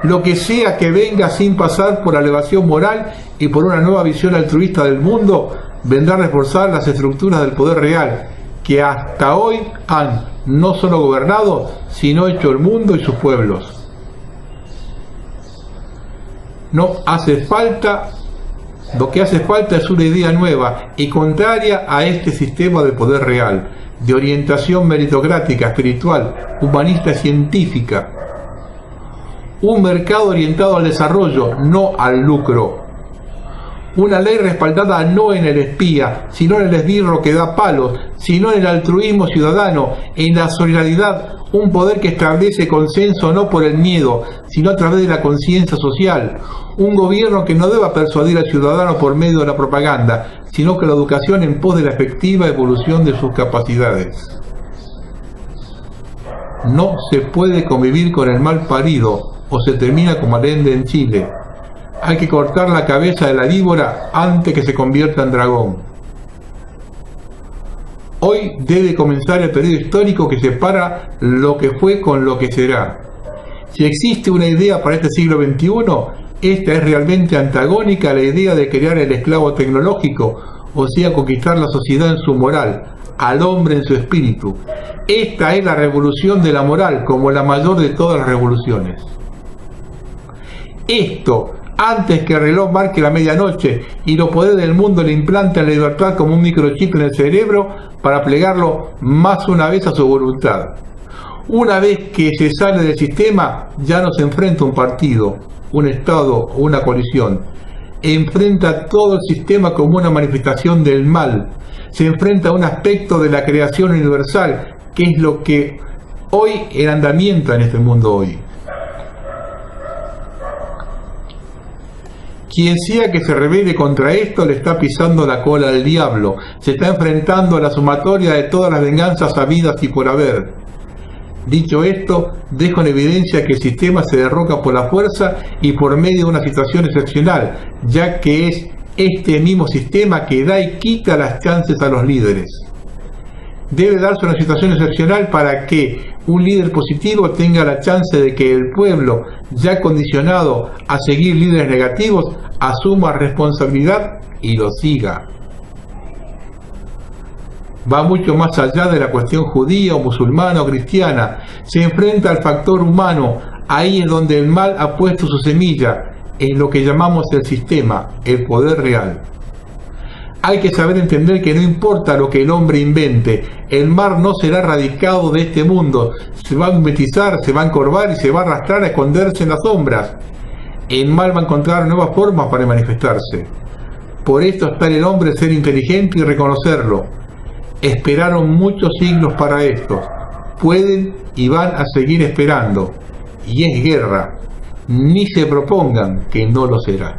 Lo que sea que venga sin pasar por la elevación moral y por una nueva visión altruista del mundo, vendrá a reforzar las estructuras del poder real, que hasta hoy han no solo gobernado, sino hecho el mundo y sus pueblos. Lo que hace falta es una idea nueva y contraria a este sistema de poder real, de orientación meritocrática, espiritual, humanista y científica. Un mercado orientado al desarrollo, no al lucro. Una ley respaldada no en el espía, sino en el esbirro que da palos, sino en el altruismo ciudadano, en la solidaridad, un poder que establece consenso no por el miedo, sino a través de la conciencia social. Un gobierno que no deba persuadir al ciudadano por medio de la propaganda, sino que la educación en pos de la efectiva evolución de sus capacidades. No se puede convivir con el mal parido, o se termina como Allende en Chile. Hay que cortar la cabeza de la víbora antes que se convierta en dragón. Hoy debe comenzar el periodo histórico que separa lo que fue con lo que será. Si existe una idea para este siglo XXI, esta es realmente antagónica a la idea de crear el esclavo tecnológico, o sea, conquistar la sociedad en su moral, al hombre en su espíritu. Esta es la revolución de la moral, como la mayor de todas las revoluciones. Esto, antes que el reloj marque la medianoche y los poderes del mundo le implanten la libertad como un microchip en el cerebro para plegarlo más una vez a su voluntad. Una vez que se sale del sistema, ya no se enfrenta un partido, un Estado o una coalición. Enfrenta todo el sistema como una manifestación del mal. Se enfrenta a un aspecto de la creación universal, que es lo que hoy en andamiento en este mundo hoy. Quien sea que se rebele contra esto le está pisando la cola al diablo, se está enfrentando a la sumatoria de todas las venganzas habidas y por haber. Dicho esto, dejo en evidencia que el sistema se derroca por la fuerza y por medio de una situación excepcional, ya que es este mismo sistema que da y quita las chances a los líderes. debe darse una situación excepcional para que un líder positivo tenga la chance de que el pueblo, ya condicionado a seguir líderes negativos, asuma responsabilidad y lo siga. Va mucho más allá de la cuestión judía o musulmana o cristiana. Se enfrenta al factor humano. Ahí es donde el mal ha puesto su semilla, en lo que llamamos el sistema, el poder real. Hay que saber entender que no importa lo que el hombre invente, el mal no será erradicado de este mundo. Se va a mimetizar, se va a encorvar y se va a arrastrar a esconderse en las sombras. El mal va a encontrar nuevas formas para manifestarse. Por esto está en el hombre ser inteligente y reconocerlo. Esperaron muchos siglos para esto. Pueden y van a seguir esperando. Y es guerra. Ni se propongan que no lo será.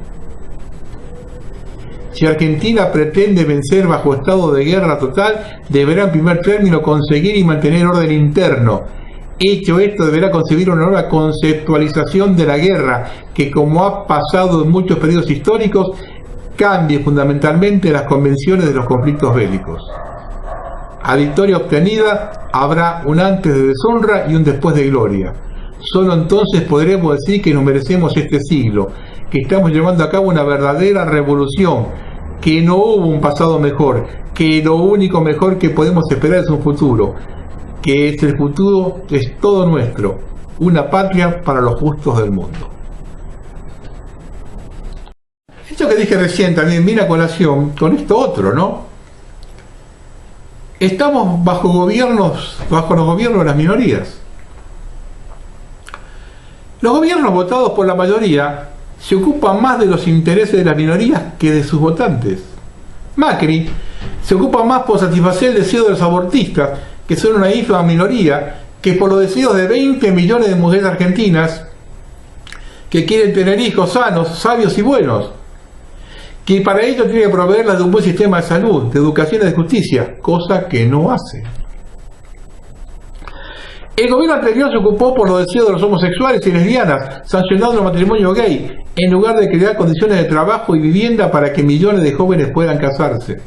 Si Argentina pretende vencer bajo estado de guerra total, deberá en primer término conseguir y mantener orden interno. Hecho esto, deberá concebir una nueva conceptualización de la guerra, que, como ha pasado en muchos periodos históricos, cambie fundamentalmente las convenciones de los conflictos bélicos. A victoria obtenida habrá un antes de deshonra y un después de gloria. Solo entonces podremos decir que nos merecemos este siglo, que estamos llevando a cabo una verdadera revolución, que no hubo un pasado mejor, que lo único mejor que podemos esperar es un futuro, que el futuro es todo nuestro, una patria para los justos del mundo. Esto que dije recién también viene a colación con esto otro, ¿no? Estamos bajo los gobiernos de las minorías. Los gobiernos votados por la mayoría se ocupan más de los intereses de las minorías que de sus votantes. Macri se ocupa más por satisfacer el deseo de los abortistas, que son una ínfima minoría, que por los deseos de 20 millones de mujeres argentinas que quieren tener hijos sanos, sabios y buenos, que para ello tiene que proveerlas de un buen sistema de salud, de educación y de justicia, cosa que no hace. El gobierno anterior se ocupó por los deseos de los homosexuales y lesbianas, sancionando el matrimonio gay, en lugar de crear condiciones de trabajo y vivienda para que millones de jóvenes puedan casarse.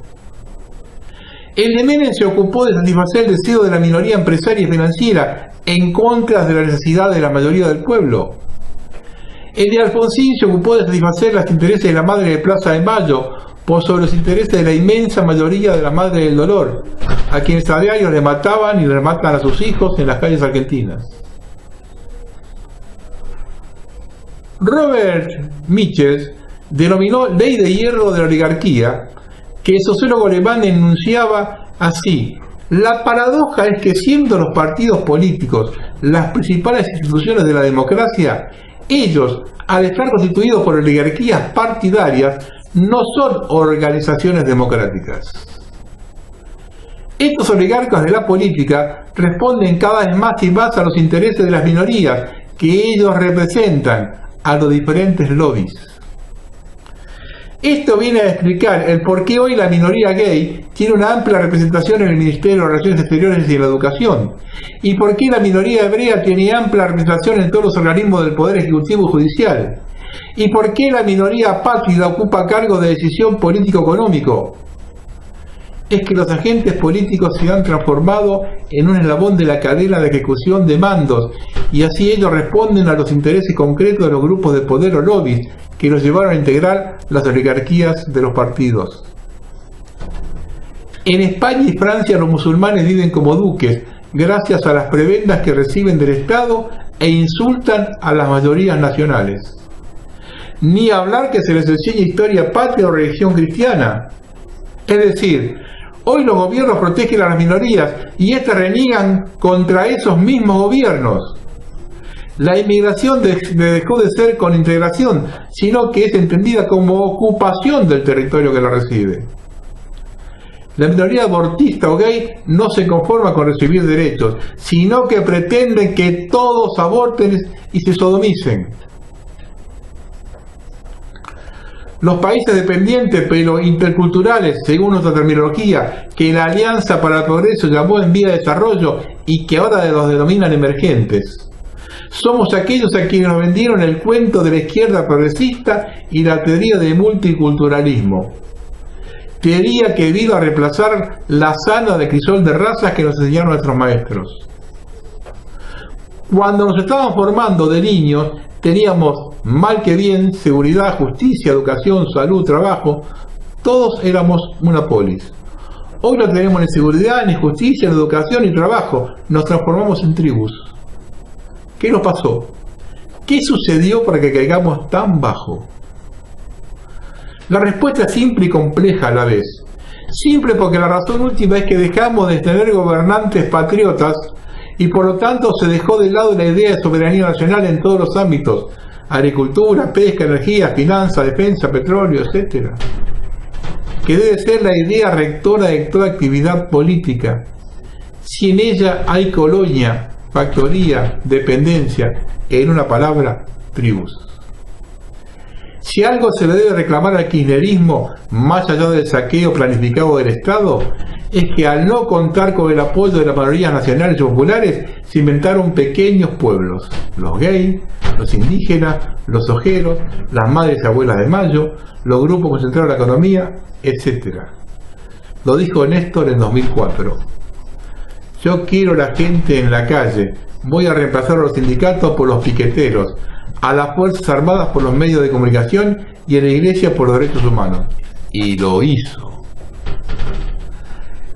El de Menem se ocupó de satisfacer el deseo de la minoría empresaria y financiera, en contra de la necesidad de la mayoría del pueblo. El de Alfonsín se ocupó de satisfacer los intereses de la madre de Plaza de Mayo, por sobre los intereses de la inmensa mayoría de la madre del dolor, a quienes a diario le mataban y le matan a sus hijos en las calles argentinas. Robert Michels denominó ley de hierro de la oligarquía, que el sociólogo alemán enunciaba así: la paradoja es que, siendo los partidos políticos las principales instituciones de la democracia, ellos, al estar constituidos por oligarquías partidarias, no son organizaciones democráticas. Estos oligarcas de la política responden cada vez más y más a los intereses de las minorías que ellos representan, a los diferentes lobbies. Esto viene a explicar el por qué hoy la minoría gay tiene una amplia representación en el Ministerio de Relaciones Exteriores y en la Educación, y por qué la minoría hebrea tiene amplia representación en todos los organismos del Poder Ejecutivo y Judicial, y por qué la minoría apátrida ocupa cargo de decisión político-económico. Es que los agentes políticos se han transformado en un eslabón de la cadena de ejecución de mandos, y así ellos responden a los intereses concretos de los grupos de poder o lobbies que los llevaron a integrar las oligarquías de los partidos. En España y Francia los musulmanes viven como duques, gracias a las prebendas que reciben del Estado, e insultan a las mayorías nacionales. Ni hablar que se les enseñe historia patria o religión cristiana. Es decir, hoy los gobiernos protegen a las minorías y éstas reniegan contra esos mismos gobiernos. La inmigración dejó de ser con integración, sino que es entendida como ocupación del territorio que la recibe. La minoría abortista o gay no se conforma con recibir derechos, sino que pretenden que todos aborten y se sodomicen. Los países dependientes pero interculturales, según nuestra terminología, que la Alianza para el Progreso llamó en vía de desarrollo y que ahora los denominan emergentes. Somos aquellos a quienes nos vendieron el cuento de la izquierda progresista y la teoría del multiculturalismo. teoría que vino a reemplazar la sana de crisol de razas que nos enseñaron nuestros maestros. Cuando nos estaban formando de niños, teníamos mal que bien seguridad, justicia, educación, salud, trabajo. Todos éramos una polis. Hoy no tenemos ni seguridad, ni justicia, ni educación, ni trabajo. Nos transformamos en tribus. ¿Qué nos pasó? ¿Qué sucedió para que caigamos tan bajo? La respuesta es simple y compleja a la vez. Simple porque la razón última es que dejamos de tener gobernantes patriotas y por lo tanto se dejó de lado la idea de soberanía nacional en todos los ámbitos: agricultura, pesca, energía, finanzas, defensa, petróleo, etc. Que debe ser la idea rectora de toda actividad política. Si en ella hay colonia, factoría, dependencia, en una palabra, tribus. Si algo se le debe reclamar al kirchnerismo, más allá del saqueo planificado del Estado, es que al no contar con el apoyo de las mayorías nacionales y populares, se inventaron pequeños pueblos: los gays, los indígenas, los ojeros, las madres y abuelas de Mayo, los grupos concentrados en la economía, etc. Lo dijo Néstor en 2004. Yo quiero la gente en la calle, voy a reemplazar a los sindicatos por los piqueteros, a las Fuerzas Armadas por los medios de comunicación y a la Iglesia por los derechos humanos. Y lo hizo.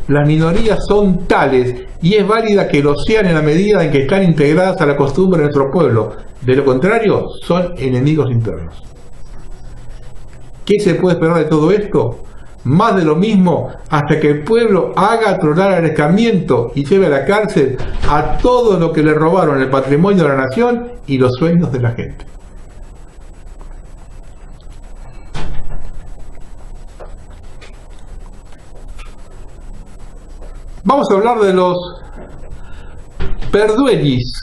Las minorías son tales y es válida que lo sean en la medida en que están integradas a la costumbre de nuestro pueblo. De lo contrario, son enemigos internos. ¿Qué se puede esperar de todo esto? Más de lo mismo, hasta que el pueblo haga tronar al escarmiento y lleve a la cárcel a todos los que le robaron el patrimonio de la nación y los sueños de la gente. Vamos a hablar de los perduelis.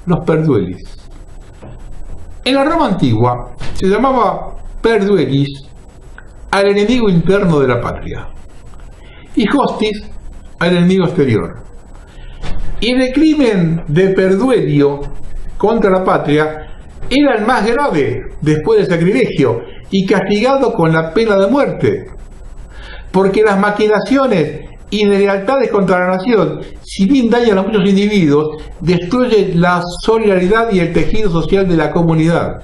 Los perduelis. En la Roma antigua se llamaba perduelis al enemigo interno de la patria y hostis al enemigo exterior. Y el crimen de perduelio contra la patria era el más grave después del sacrilegio y castigado con la pena de muerte, porque las maquinaciones y deslealtades contra la nación, si bien dañan a muchos individuos, destruyen la solidaridad y el tejido social de la comunidad.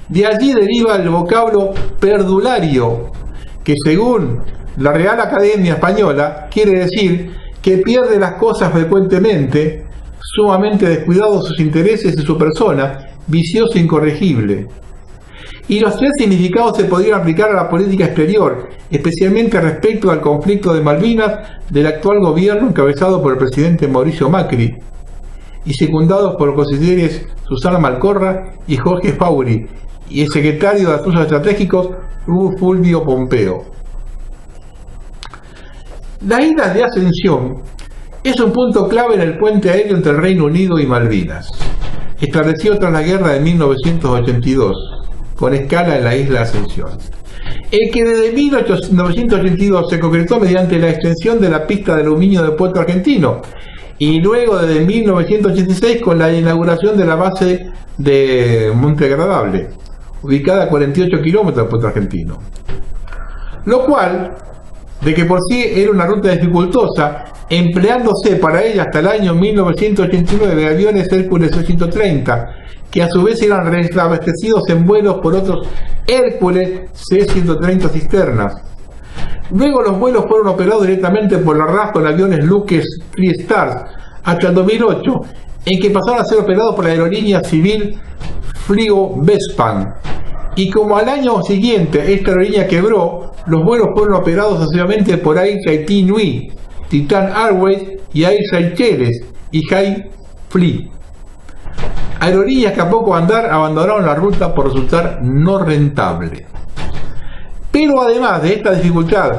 De allí deriva el vocablo perdulario, que según la Real Academia Española quiere decir que pierde las cosas frecuentemente, sumamente descuidado de sus intereses y su persona, vicioso e incorregible. Y los tres significados se podrían aplicar a la política exterior, especialmente respecto al conflicto de Malvinas del actual gobierno encabezado por el presidente Mauricio Macri y secundados por los consejeros Susana Malcorra y Jorge Fauri, y el secretario de Asuntos Estratégicos Fulvio Pompeo. La isla de Ascensión es un punto clave en el puente aéreo entre el Reino Unido y Malvinas, establecido tras la guerra de 1982, con escala en la isla de Ascensión. El que desde 1982 se concretó mediante la extensión de la pista de aluminio de Puerto Argentino, y luego desde 1986 con la inauguración de la base de Monte Agradable, ubicada a 48 kilómetros de Puerto Argentino. Lo cual, de que por sí era una ruta dificultosa, empleándose para ella hasta el año 1989 aviones Hércules C-130, que a su vez eran reabastecidos en vuelos por otros Hércules C-130 cisternas. Luego los vuelos fueron operados directamente por la RAF con aviones Lucas TriStar hasta el 2008, en que pasaron a ser operados por la aerolínea civil Flygo Vespan. Y como al año siguiente esta aerolínea quebró, los vuelos fueron operados sucesivamente por Air Tahiti Nui, Titan Airways y Air Seychelles y High Fly. Aerolíneas que a poco andar abandonaron la ruta por resultar no rentable. Pero además de esta dificultad,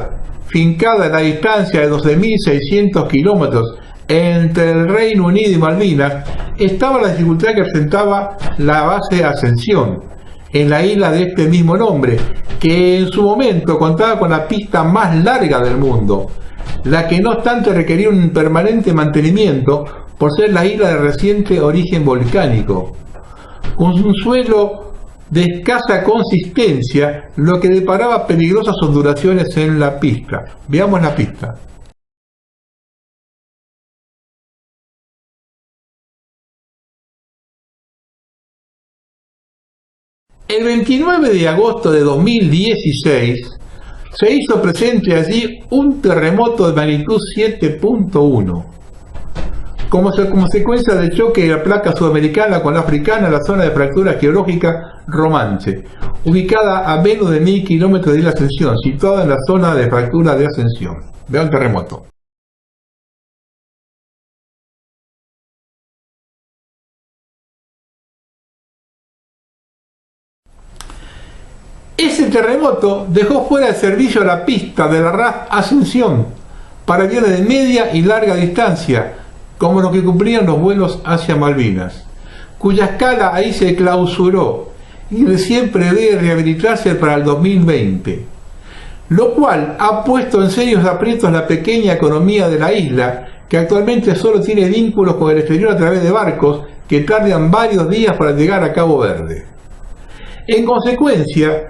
fincada en la distancia de 12.600 kilómetros entre el Reino Unido y Malvinas, estaba la dificultad que presentaba la base de Ascensión, en la isla de este mismo nombre, que en su momento contaba con la pista más larga del mundo, la que no obstante requería un permanente mantenimiento por ser la isla de reciente origen volcánico, con un suelo de escasa consistencia, lo que deparaba peligrosas ondulaciones en la pista. Veamos la pista. El 29 de agosto de 2016 se hizo presente allí un terremoto de magnitud 7.1. Como consecuencia del choque de la placa sudamericana con la africana en la zona de fractura geológica Romanche, ubicada a menos de 1000 kilómetros de la Ascensión, situada en la zona de fractura de Ascensión. Vean el terremoto. Ese terremoto dejó fuera de servicio la pista de la RAF Ascensión para aviones de media y larga distancia, como los que cumplían los vuelos hacia Malvinas, cuya escala ahí se clausuró y recién prevé rehabilitarse para el 2020, lo cual ha puesto en serios aprietos la pequeña economía de la isla, que actualmente solo tiene vínculos con el exterior a través de barcos que tardan varios días para llegar a Cabo Verde. En consecuencia,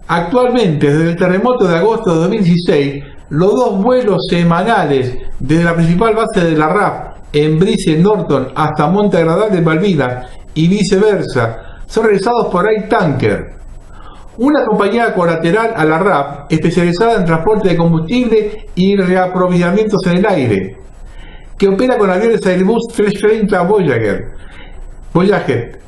actualmente, desde el terremoto de agosto de 2016, los dos vuelos semanales desde la principal base de la RAF en Brice Norton hasta Monte Agradable de Malvinas y viceversa son realizados por Air Tanker, una compañía colateral a la RAF especializada en transporte de combustible y reaprovisionamientos en el aire, que opera con aviones Airbus 330 Voyager,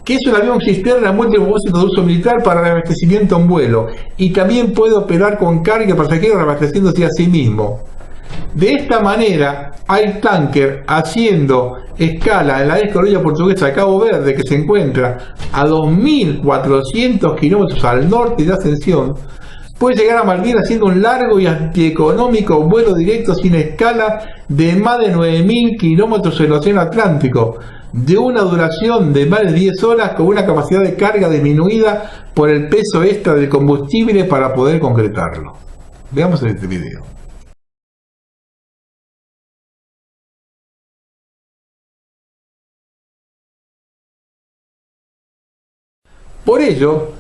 que es un avión cisterna multipropósito de uso militar para reabastecimiento en vuelo, y también puede operar con carga y pasajeros reabasteciéndose a sí mismo. De esta manera, Air Tanker, haciendo escala en la ex-colonia portuguesa de Cabo Verde, que se encuentra a 2.400 kilómetros al norte de Ascensión, puede llegar a Malvinas haciendo un largo y antieconómico vuelo directo sin escala de más de 9.000 kilómetros en el Océano Atlántico, de una duración de más de 10 horas, con una capacidad de carga disminuida por el peso extra del combustible para poder concretarlo. Veamos en este video. Por ello,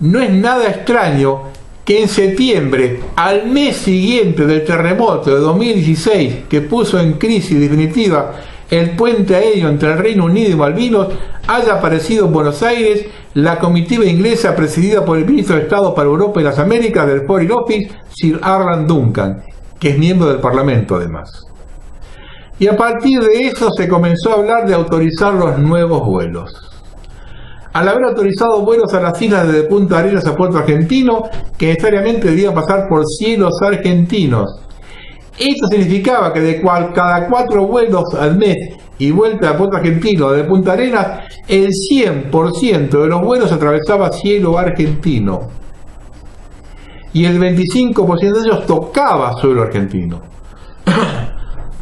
no es nada extraño que en septiembre, al mes siguiente del terremoto de 2016, que puso en crisis definitiva el puente aéreo entre el Reino Unido y Malvinas, haya aparecido en Buenos Aires la comitiva inglesa presidida por el ministro de Estado para Europa y las Américas del Foreign Office, Sir Alan Duncan, que es miembro del Parlamento además. Y a partir de eso se comenzó a hablar de autorizar los nuevos vuelos. Al haber autorizado vuelos a las islas desde Punta Arenas a Puerto Argentino, que necesariamente debían pasar por cielos argentinos. Esto significaba que de cada 4 vuelos al mes y vuelta a Puerto Argentino de Punta Arenas, el 100% de los vuelos atravesaba cielo argentino. Y el 25% de ellos tocaba suelo argentino.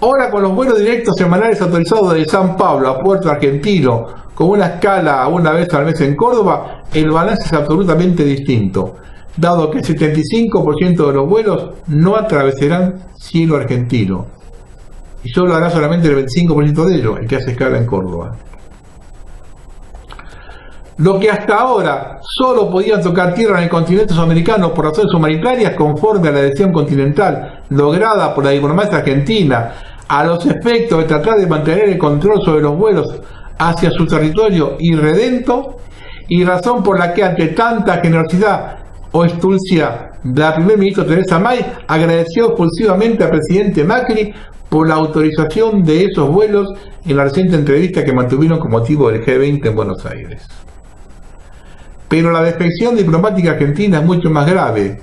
Ahora, con los vuelos directos semanales autorizados desde San Pablo a Puerto Argentino, con una escala una vez al mes en Córdoba, el balance es absolutamente distinto, dado que el 75% de los vuelos no atravesarán cielo argentino, y solo hará solamente el 25% de ellos, el que hace escala en Córdoba. Lo que hasta ahora solo podían tocar tierra en el continente sudamericano por razones humanitarias, conforme a la decisión continental lograda por la diplomacia argentina, a los efectos de tratar de mantener el control sobre los vuelos hacia su territorio irredento, y razón por la que, ante tanta generosidad o estulcia de la primer ministra Teresa May, agradeció expulsivamente al presidente Macri por la autorización de esos vuelos en la reciente entrevista que mantuvieron con motivo del G20 en Buenos Aires. Pero la defección diplomática argentina es mucho más grave,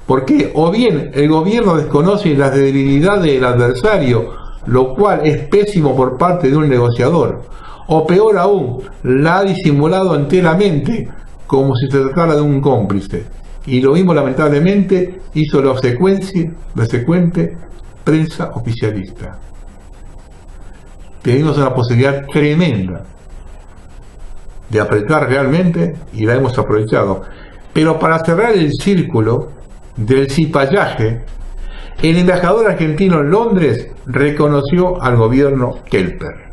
porque o bien el gobierno desconoce las debilidades del adversario, lo cual es pésimo por parte de un negociador, o peor aún, la ha disimulado enteramente, como si se tratara de un cómplice. Y lo mismo, lamentablemente, hizo la secuente prensa oficialista. Tenemos una posibilidad tremenda de apretar realmente, y la hemos aprovechado. Pero para cerrar el círculo del cipallaje, el embajador argentino en Londres reconoció al gobierno Kelper.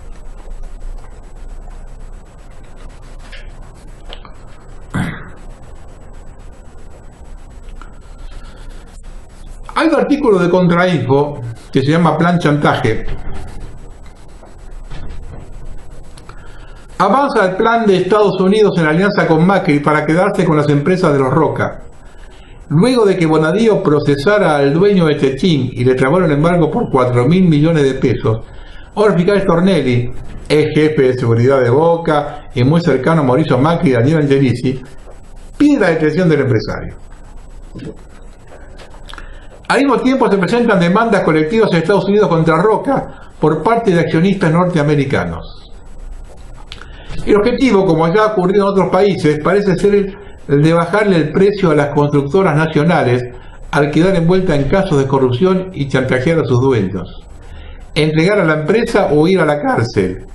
Hay un artículo de Contrainfo que se llama Plan Chantaje. Avanza el plan de Estados Unidos en alianza con Macri para quedarse con las empresas de los Roca. Luego de que Bonadío procesara al dueño de Techín y le trabaron embargo por 4.000 millones de pesos, ahora el fiscal Stornelli, ex jefe de seguridad de Boca y muy cercano a Mauricio Macri y Daniel Angelici, pide la detención del empresario. Al mismo tiempo se presentan demandas colectivas en Estados Unidos contra Roca por parte de accionistas norteamericanos. El objetivo, como ya ha ocurrido en otros países, parece ser el de bajarle el precio a las constructoras nacionales al quedar envuelta en casos de corrupción y chantajear a sus dueños, entregar a la empresa o ir a la cárcel.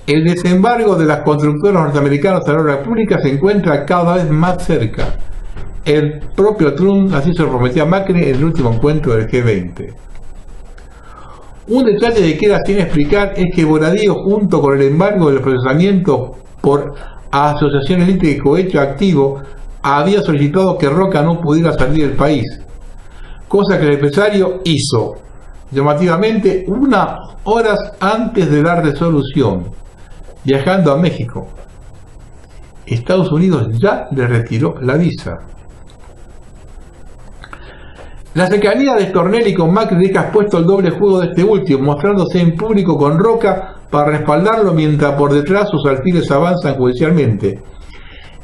El desembarco de las constructoras norteamericanas a la obra pública se encuentra cada vez más cerca. El propio Trump así se lo prometió a Macri en el último encuentro del G20. Un detalle que queda sin explicar es que Bonadío, junto con el embargo del procesamiento por asociación elite y cohecho activo, había solicitado que Roca no pudiera salir del país, cosa que el empresario hizo, llamativamente, unas horas antes de la resolución, viajando a México. Estados Unidos ya le retiró la visa. La cercanía de Stornelli con Macri deja expuesto el doble juego de este último, mostrándose en público con Roca para respaldarlo mientras por detrás sus alfiles avanzan judicialmente.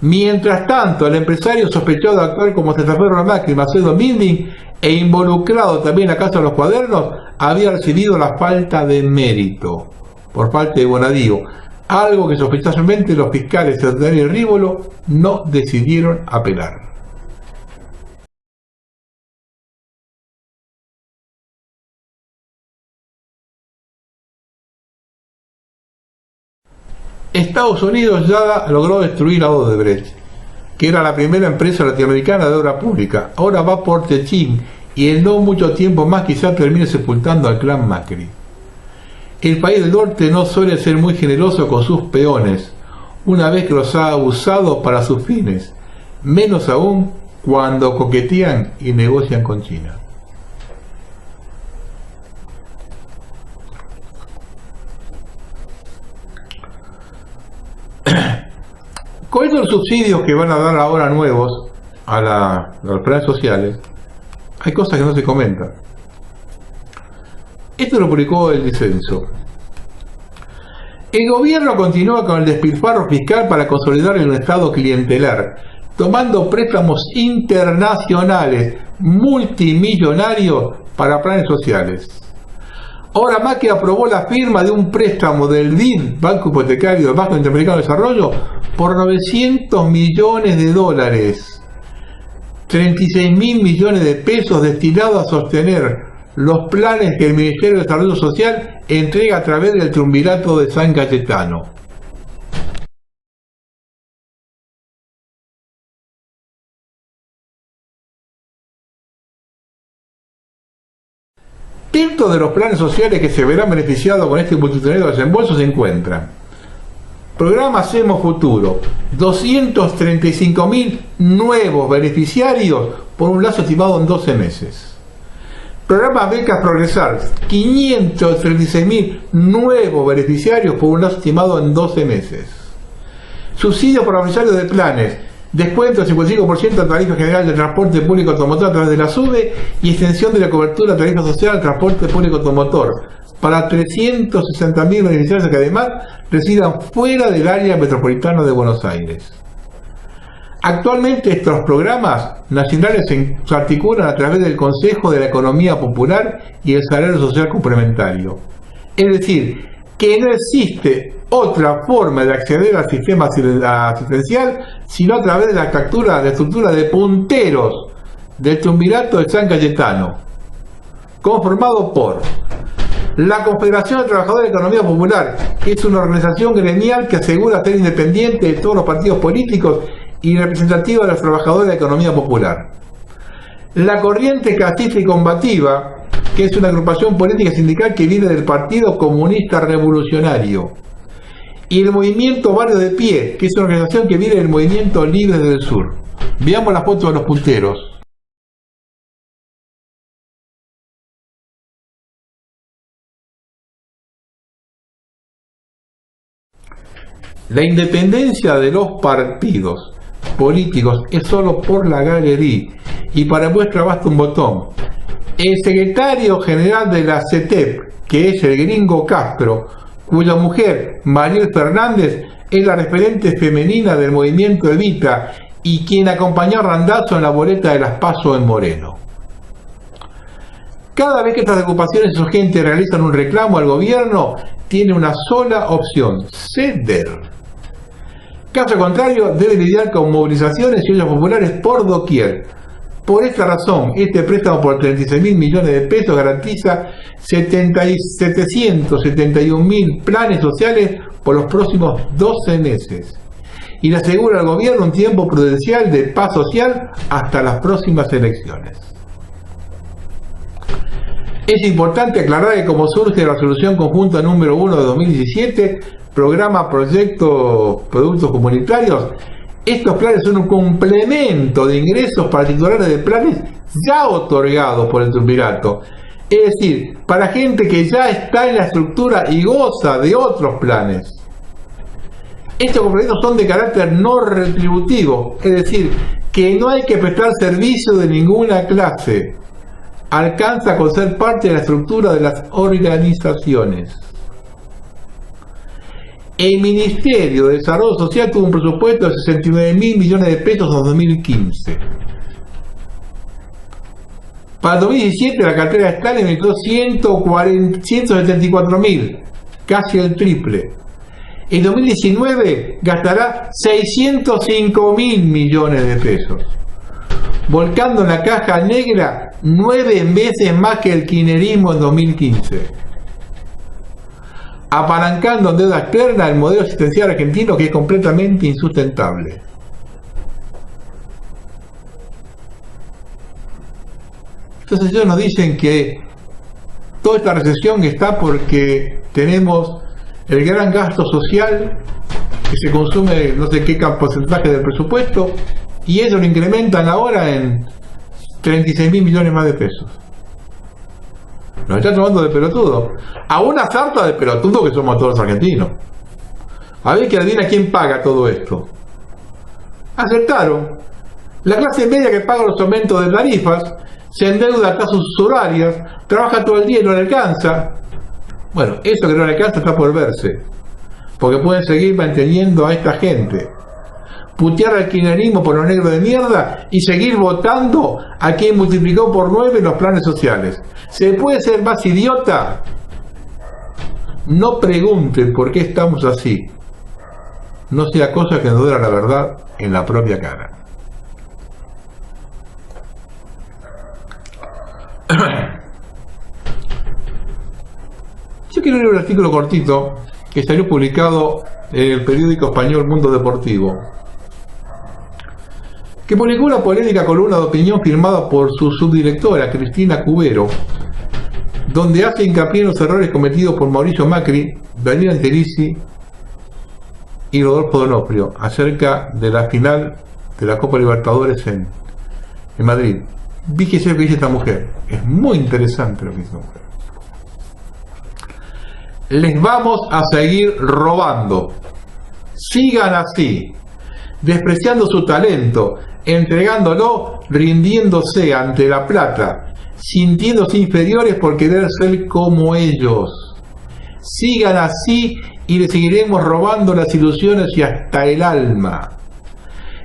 Mientras tanto, el empresario sospechado de actuar como testaferro a Macri, Macedo Minding, e involucrado también en la Casa de los Cuadernos, había recibido la falta de mérito por parte de Bonadío, algo que sospechosamente los fiscales Sartori y Rívolo no decidieron apelar. Estados Unidos ya logró destruir a Odebrecht, que era la primera empresa latinoamericana de obra pública. Ahora va por Techín y en no mucho tiempo más quizá termine sepultando al clan Macri. El país del norte no suele ser muy generoso con sus peones, una vez que los ha usado para sus fines, menos aún cuando coquetean y negocian con China. Con estos subsidios que van a dar ahora nuevos a los planes sociales, hay cosas que no se comentan. Esto lo publicó el Disenso. El gobierno continúa con el despilfarro fiscal para consolidar un estado clientelar, tomando préstamos internacionales multimillonarios para planes sociales. Ahora Macri aprobó la firma de un préstamo del BID, Banco Hipotecario del Banco Interamericano de Desarrollo, por 900 millones de dólares, 36.000 millones de pesos destinados a sostener los planes que el Ministerio de Desarrollo Social entrega a través del Triunvirato de San Cayetano. Dentro de los planes sociales que se verán beneficiados con este multitudinario desembolso se encuentran: Programa Hacemos Futuro, 235.000 nuevos beneficiarios por un lazo estimado en 12 meses. Programa Becas Progresar, 536.000 nuevos beneficiarios por un lazo estimado en 12 meses. Subsidio para beneficiarios de planes, descuento del 55% de tarifa general de transporte público automotor a través de la SUBE y extensión de la cobertura de tarifa social al transporte público automotor para 360.000 beneficiarios que además residan fuera del área metropolitana de Buenos Aires. Actualmente estos programas nacionales se articulan a través del Consejo de la Economía Popular y el Salario Social Complementario. Es decir, que no existe otra forma de acceder al sistema asistencial sino a través de la estructura de punteros del Triunvirato de San Cayetano, conformado por la Confederación de Trabajadores de Economía Popular, que es una organización gremial que asegura ser independiente de todos los partidos políticos y representativa de los trabajadores de Economía Popular. La Corriente Casista y Combativa, que es una agrupación política sindical que viene del Partido Comunista Revolucionario. Y el Movimiento Barrio de Pie, que es una organización que viene del Movimiento Libre del Sur. Veamos la foto de los punteros. La independencia de los partidos políticos es solo por la galería y para muestra basta un botón. El secretario general de la CETEP, que es el gringo Castro, cuya mujer, Mariel Fernández, es la referente femenina del movimiento Evita y quien acompañó a Randazzo en la boleta de las PASO en Moreno. Cada vez que estas agrupaciones insurgentes realizan un reclamo al gobierno, tiene una sola opción: ceder. Caso contrario, debe lidiar con movilizaciones y ollas populares por doquier. Por esta razón, este préstamo por 36.000 millones de pesos garantiza 771.000 planes sociales por los próximos 12 meses y le asegura al gobierno un tiempo prudencial de paz social hasta las próximas elecciones. Es importante aclarar que como surge la resolución conjunta número 1 de 2017, programa Proyecto Productos Comunitarios, estos planes son un complemento de ingresos para titulares de planes ya otorgados por el triunvirato. Es decir, para gente que ya está en la estructura y goza de otros planes. Estos complementos son de carácter no retributivo, es decir, que no hay que prestar servicio de ninguna clase. Alcanza con ser parte de la estructura de las organizaciones. El Ministerio de Desarrollo Social tuvo un presupuesto de 69.000 millones de pesos en 2015. Para el 2017 la cartera de Stalin emitió 174.000, casi el triple. En 2019 gastará 605.000 millones de pesos, volcando en la caja negra 9 veces más que el kirchnerismo en 2015. Apalancando en deuda externa el modelo asistencial argentino, que es completamente insustentable. Entonces ellos nos dicen que toda esta recesión está porque tenemos el gran gasto social que se consume no sé qué porcentaje del presupuesto y eso lo incrementan ahora en 36.000 millones más de pesos. Nos están tomando de pelotudo. A una sarta de pelotudo que somos todos los argentinos. A ver que adivina quién paga todo esto. Aceptaron. La clase media que paga los aumentos de tarifas, se endeuda a tasas usurarias, trabaja todo el día y no le alcanza. Bueno, eso que no le alcanza está por verse. Porque pueden seguir manteniendo a esta gente. Putear al kirchnerismo por lo negro de mierda y seguir votando a quien multiplicó por 9 los planes sociales. ¿Se puede ser más idiota? No pregunten por qué estamos así. No sea cosa que nos duela la verdad en la propia cara. Yo quiero leer un artículo cortito que salió publicado en el periódico español Mundo Deportivo, que publicó una polémica columna de opinión firmada por su subdirectora, Cristina Cubero, donde hace hincapié en los errores cometidos por Mauricio Macri, Daniel Angelici y Rodolfo Donofrio acerca de la final de la Copa Libertadores en Madrid. Fíjese lo que dice esta mujer, es muy interesante lo que dice esta mujer. Les vamos a seguir robando, sigan así, despreciando su talento, entregándolo, rindiéndose ante la plata, sintiéndose inferiores por querer ser como ellos. Sigan así y les seguiremos robando las ilusiones y hasta el alma.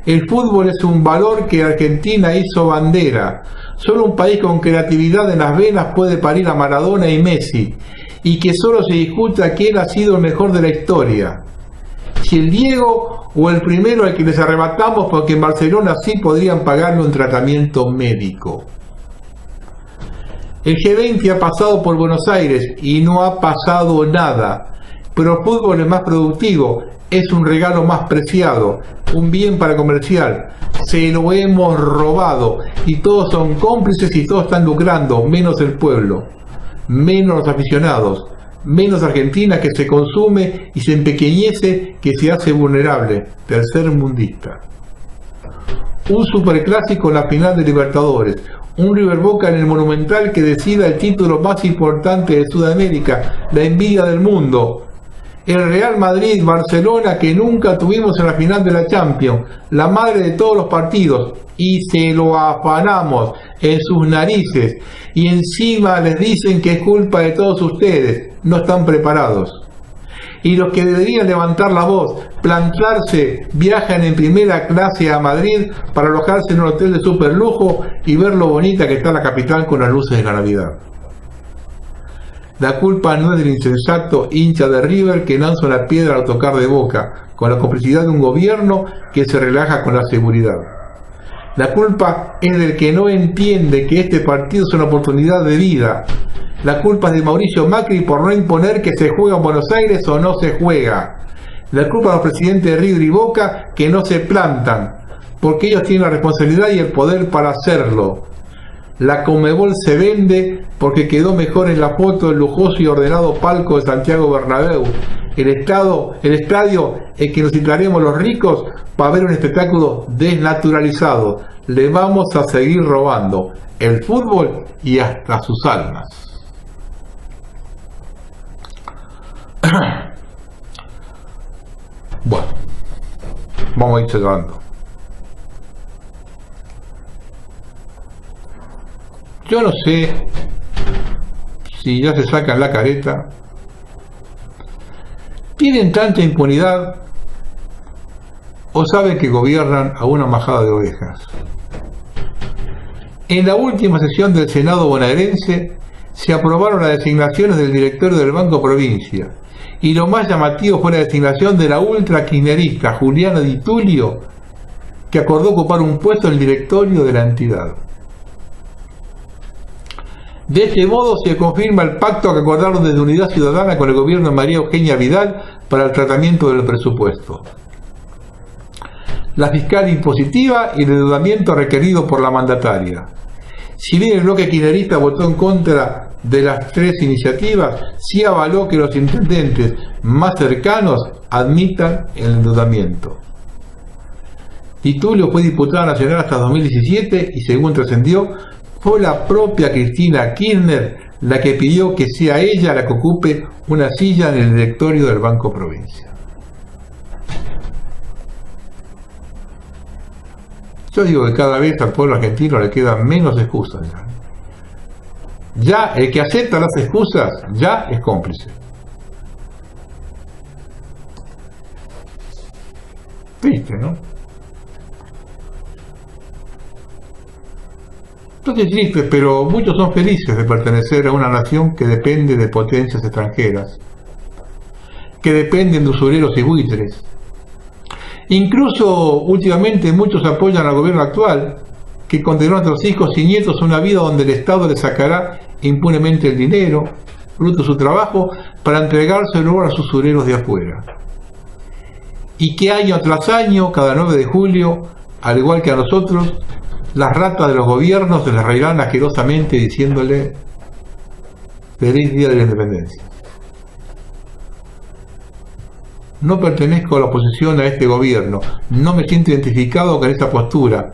El fútbol es un valor que Argentina hizo bandera. Solo un país con creatividad en las venas puede parir a Maradona y Messi, y que solo se discuta quién ha sido el mejor de la historia. Si el Diego o el primero al que les arrebatamos porque en Barcelona sí podrían pagarle un tratamiento médico. El G20 ha pasado por Buenos Aires y no ha pasado nada, pero el fútbol es más productivo, es un regalo más preciado, un bien para comercial. Se lo hemos robado y todos son cómplices y todos están lucrando, menos el pueblo, menos los aficionados, menos Argentina, que se consume y se empequeñece, que se hace vulnerable, tercermundista. Un superclásico en la final de Libertadores, un River Boca en el Monumental que decida el título más importante de Sudamérica, la envidia del mundo, el Real Madrid, Barcelona, que nunca tuvimos en la final de la Champions, la madre de todos los partidos, y se lo afanamos en sus narices, y encima les dicen que es culpa de todos ustedes, no están preparados. Y los que deberían levantar la voz, plantarse, viajan en primera clase a Madrid para alojarse en un hotel de super lujo y ver lo bonita que está la capital con las luces de la Navidad. La culpa no es del insensato hincha de River que lanza una piedra al tocar de Boca, con la complicidad de un gobierno que se relaja con la seguridad. La culpa es del que no entiende que este partido es una oportunidad de vida. La culpa es de Mauricio Macri por no imponer que se juega en Buenos Aires o no se juega. La culpa de los presidentes de River y Boca que no se plantan, porque ellos tienen la responsabilidad y el poder para hacerlo. La Conmebol se vende porque quedó mejor en la foto del lujoso y ordenado palco de Santiago Bernabéu. El estadio en que nos citaremos los ricos para ver un espectáculo desnaturalizado. Le vamos a seguir robando el fútbol y hasta sus almas. Bueno, vamos a ir cerrando. Yo no sé si ya se sacan la careta, tienen tanta impunidad o saben que gobiernan a una majada de ovejas. En la última sesión del Senado bonaerense se aprobaron las designaciones del directorio del Banco Provincia, y lo más llamativo fue la designación de la ultra kirchnerista Juliana Di Tulio, que acordó ocupar un puesto en el directorio de la entidad. De este modo se confirma el pacto que acordaron desde Unidad Ciudadana con el gobierno de María Eugenia Vidal para el tratamiento del presupuesto. La fiscal impositiva y el endeudamiento requerido por la mandataria. Si bien el bloque kirchnerista votó en contra de las tres iniciativas, sí avaló que los intendentes más cercanos admitan el endeudamiento. Di Tulio fue diputada nacional hasta 2017 y, según trascendió, fue la propia Cristina Kirchner la que pidió que sea ella la que ocupe una silla en el directorio del Banco Provincia. Yo digo que cada vez al pueblo argentino le quedan menos excusas. Ya el que acepta las excusas ya es cómplice. Triste, ¿no? Entonces es triste, pero muchos son felices de pertenecer a una nación que depende de potencias extranjeras, que dependen de usureros y buitres. Incluso últimamente muchos apoyan al gobierno actual, que condenó a nuestros hijos y nietos a una vida donde el Estado les sacará impunemente el dinero, fruto de su trabajo, para entregárselo a sus usureros de afuera. Y que año tras año, cada 9 de julio, al igual que a nosotros, las ratas de los gobiernos se les reirán asquerosamente diciéndole feliz día de la independencia. No pertenezco a la oposición a este gobierno, no me siento identificado con esta postura,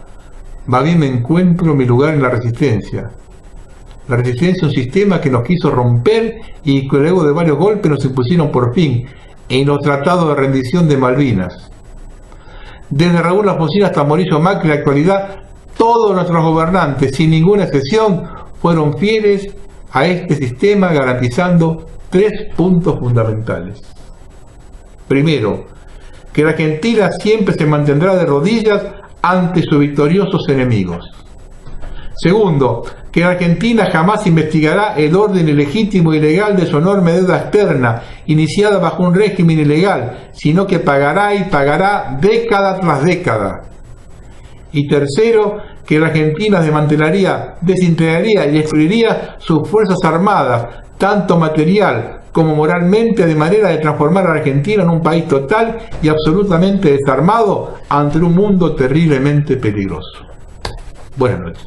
más bien me encuentro en mi lugar en la resistencia. La resistencia es un sistema que nos quiso romper y que luego de varios golpes nos impusieron por fin en los tratados de rendición de Malvinas. Desde Raúl Alfonsín hasta Mauricio Macri en la actualidad, todos nuestros gobernantes, sin ninguna excepción, fueron fieles a este sistema garantizando 3 puntos fundamentales. Primero, que la Argentina siempre se mantendrá de rodillas ante sus victoriosos enemigos. Segundo, que la Argentina jamás investigará el orden ilegítimo y ilegal de su enorme deuda externa, iniciada bajo un régimen ilegal, sino que pagará y pagará década tras década. Y tercero, que la Argentina desmantelaría, desintegraría y destruiría sus fuerzas armadas, tanto material como moralmente, de manera de transformar a la Argentina en un país total y absolutamente desarmado ante un mundo terriblemente peligroso. Buenas noches.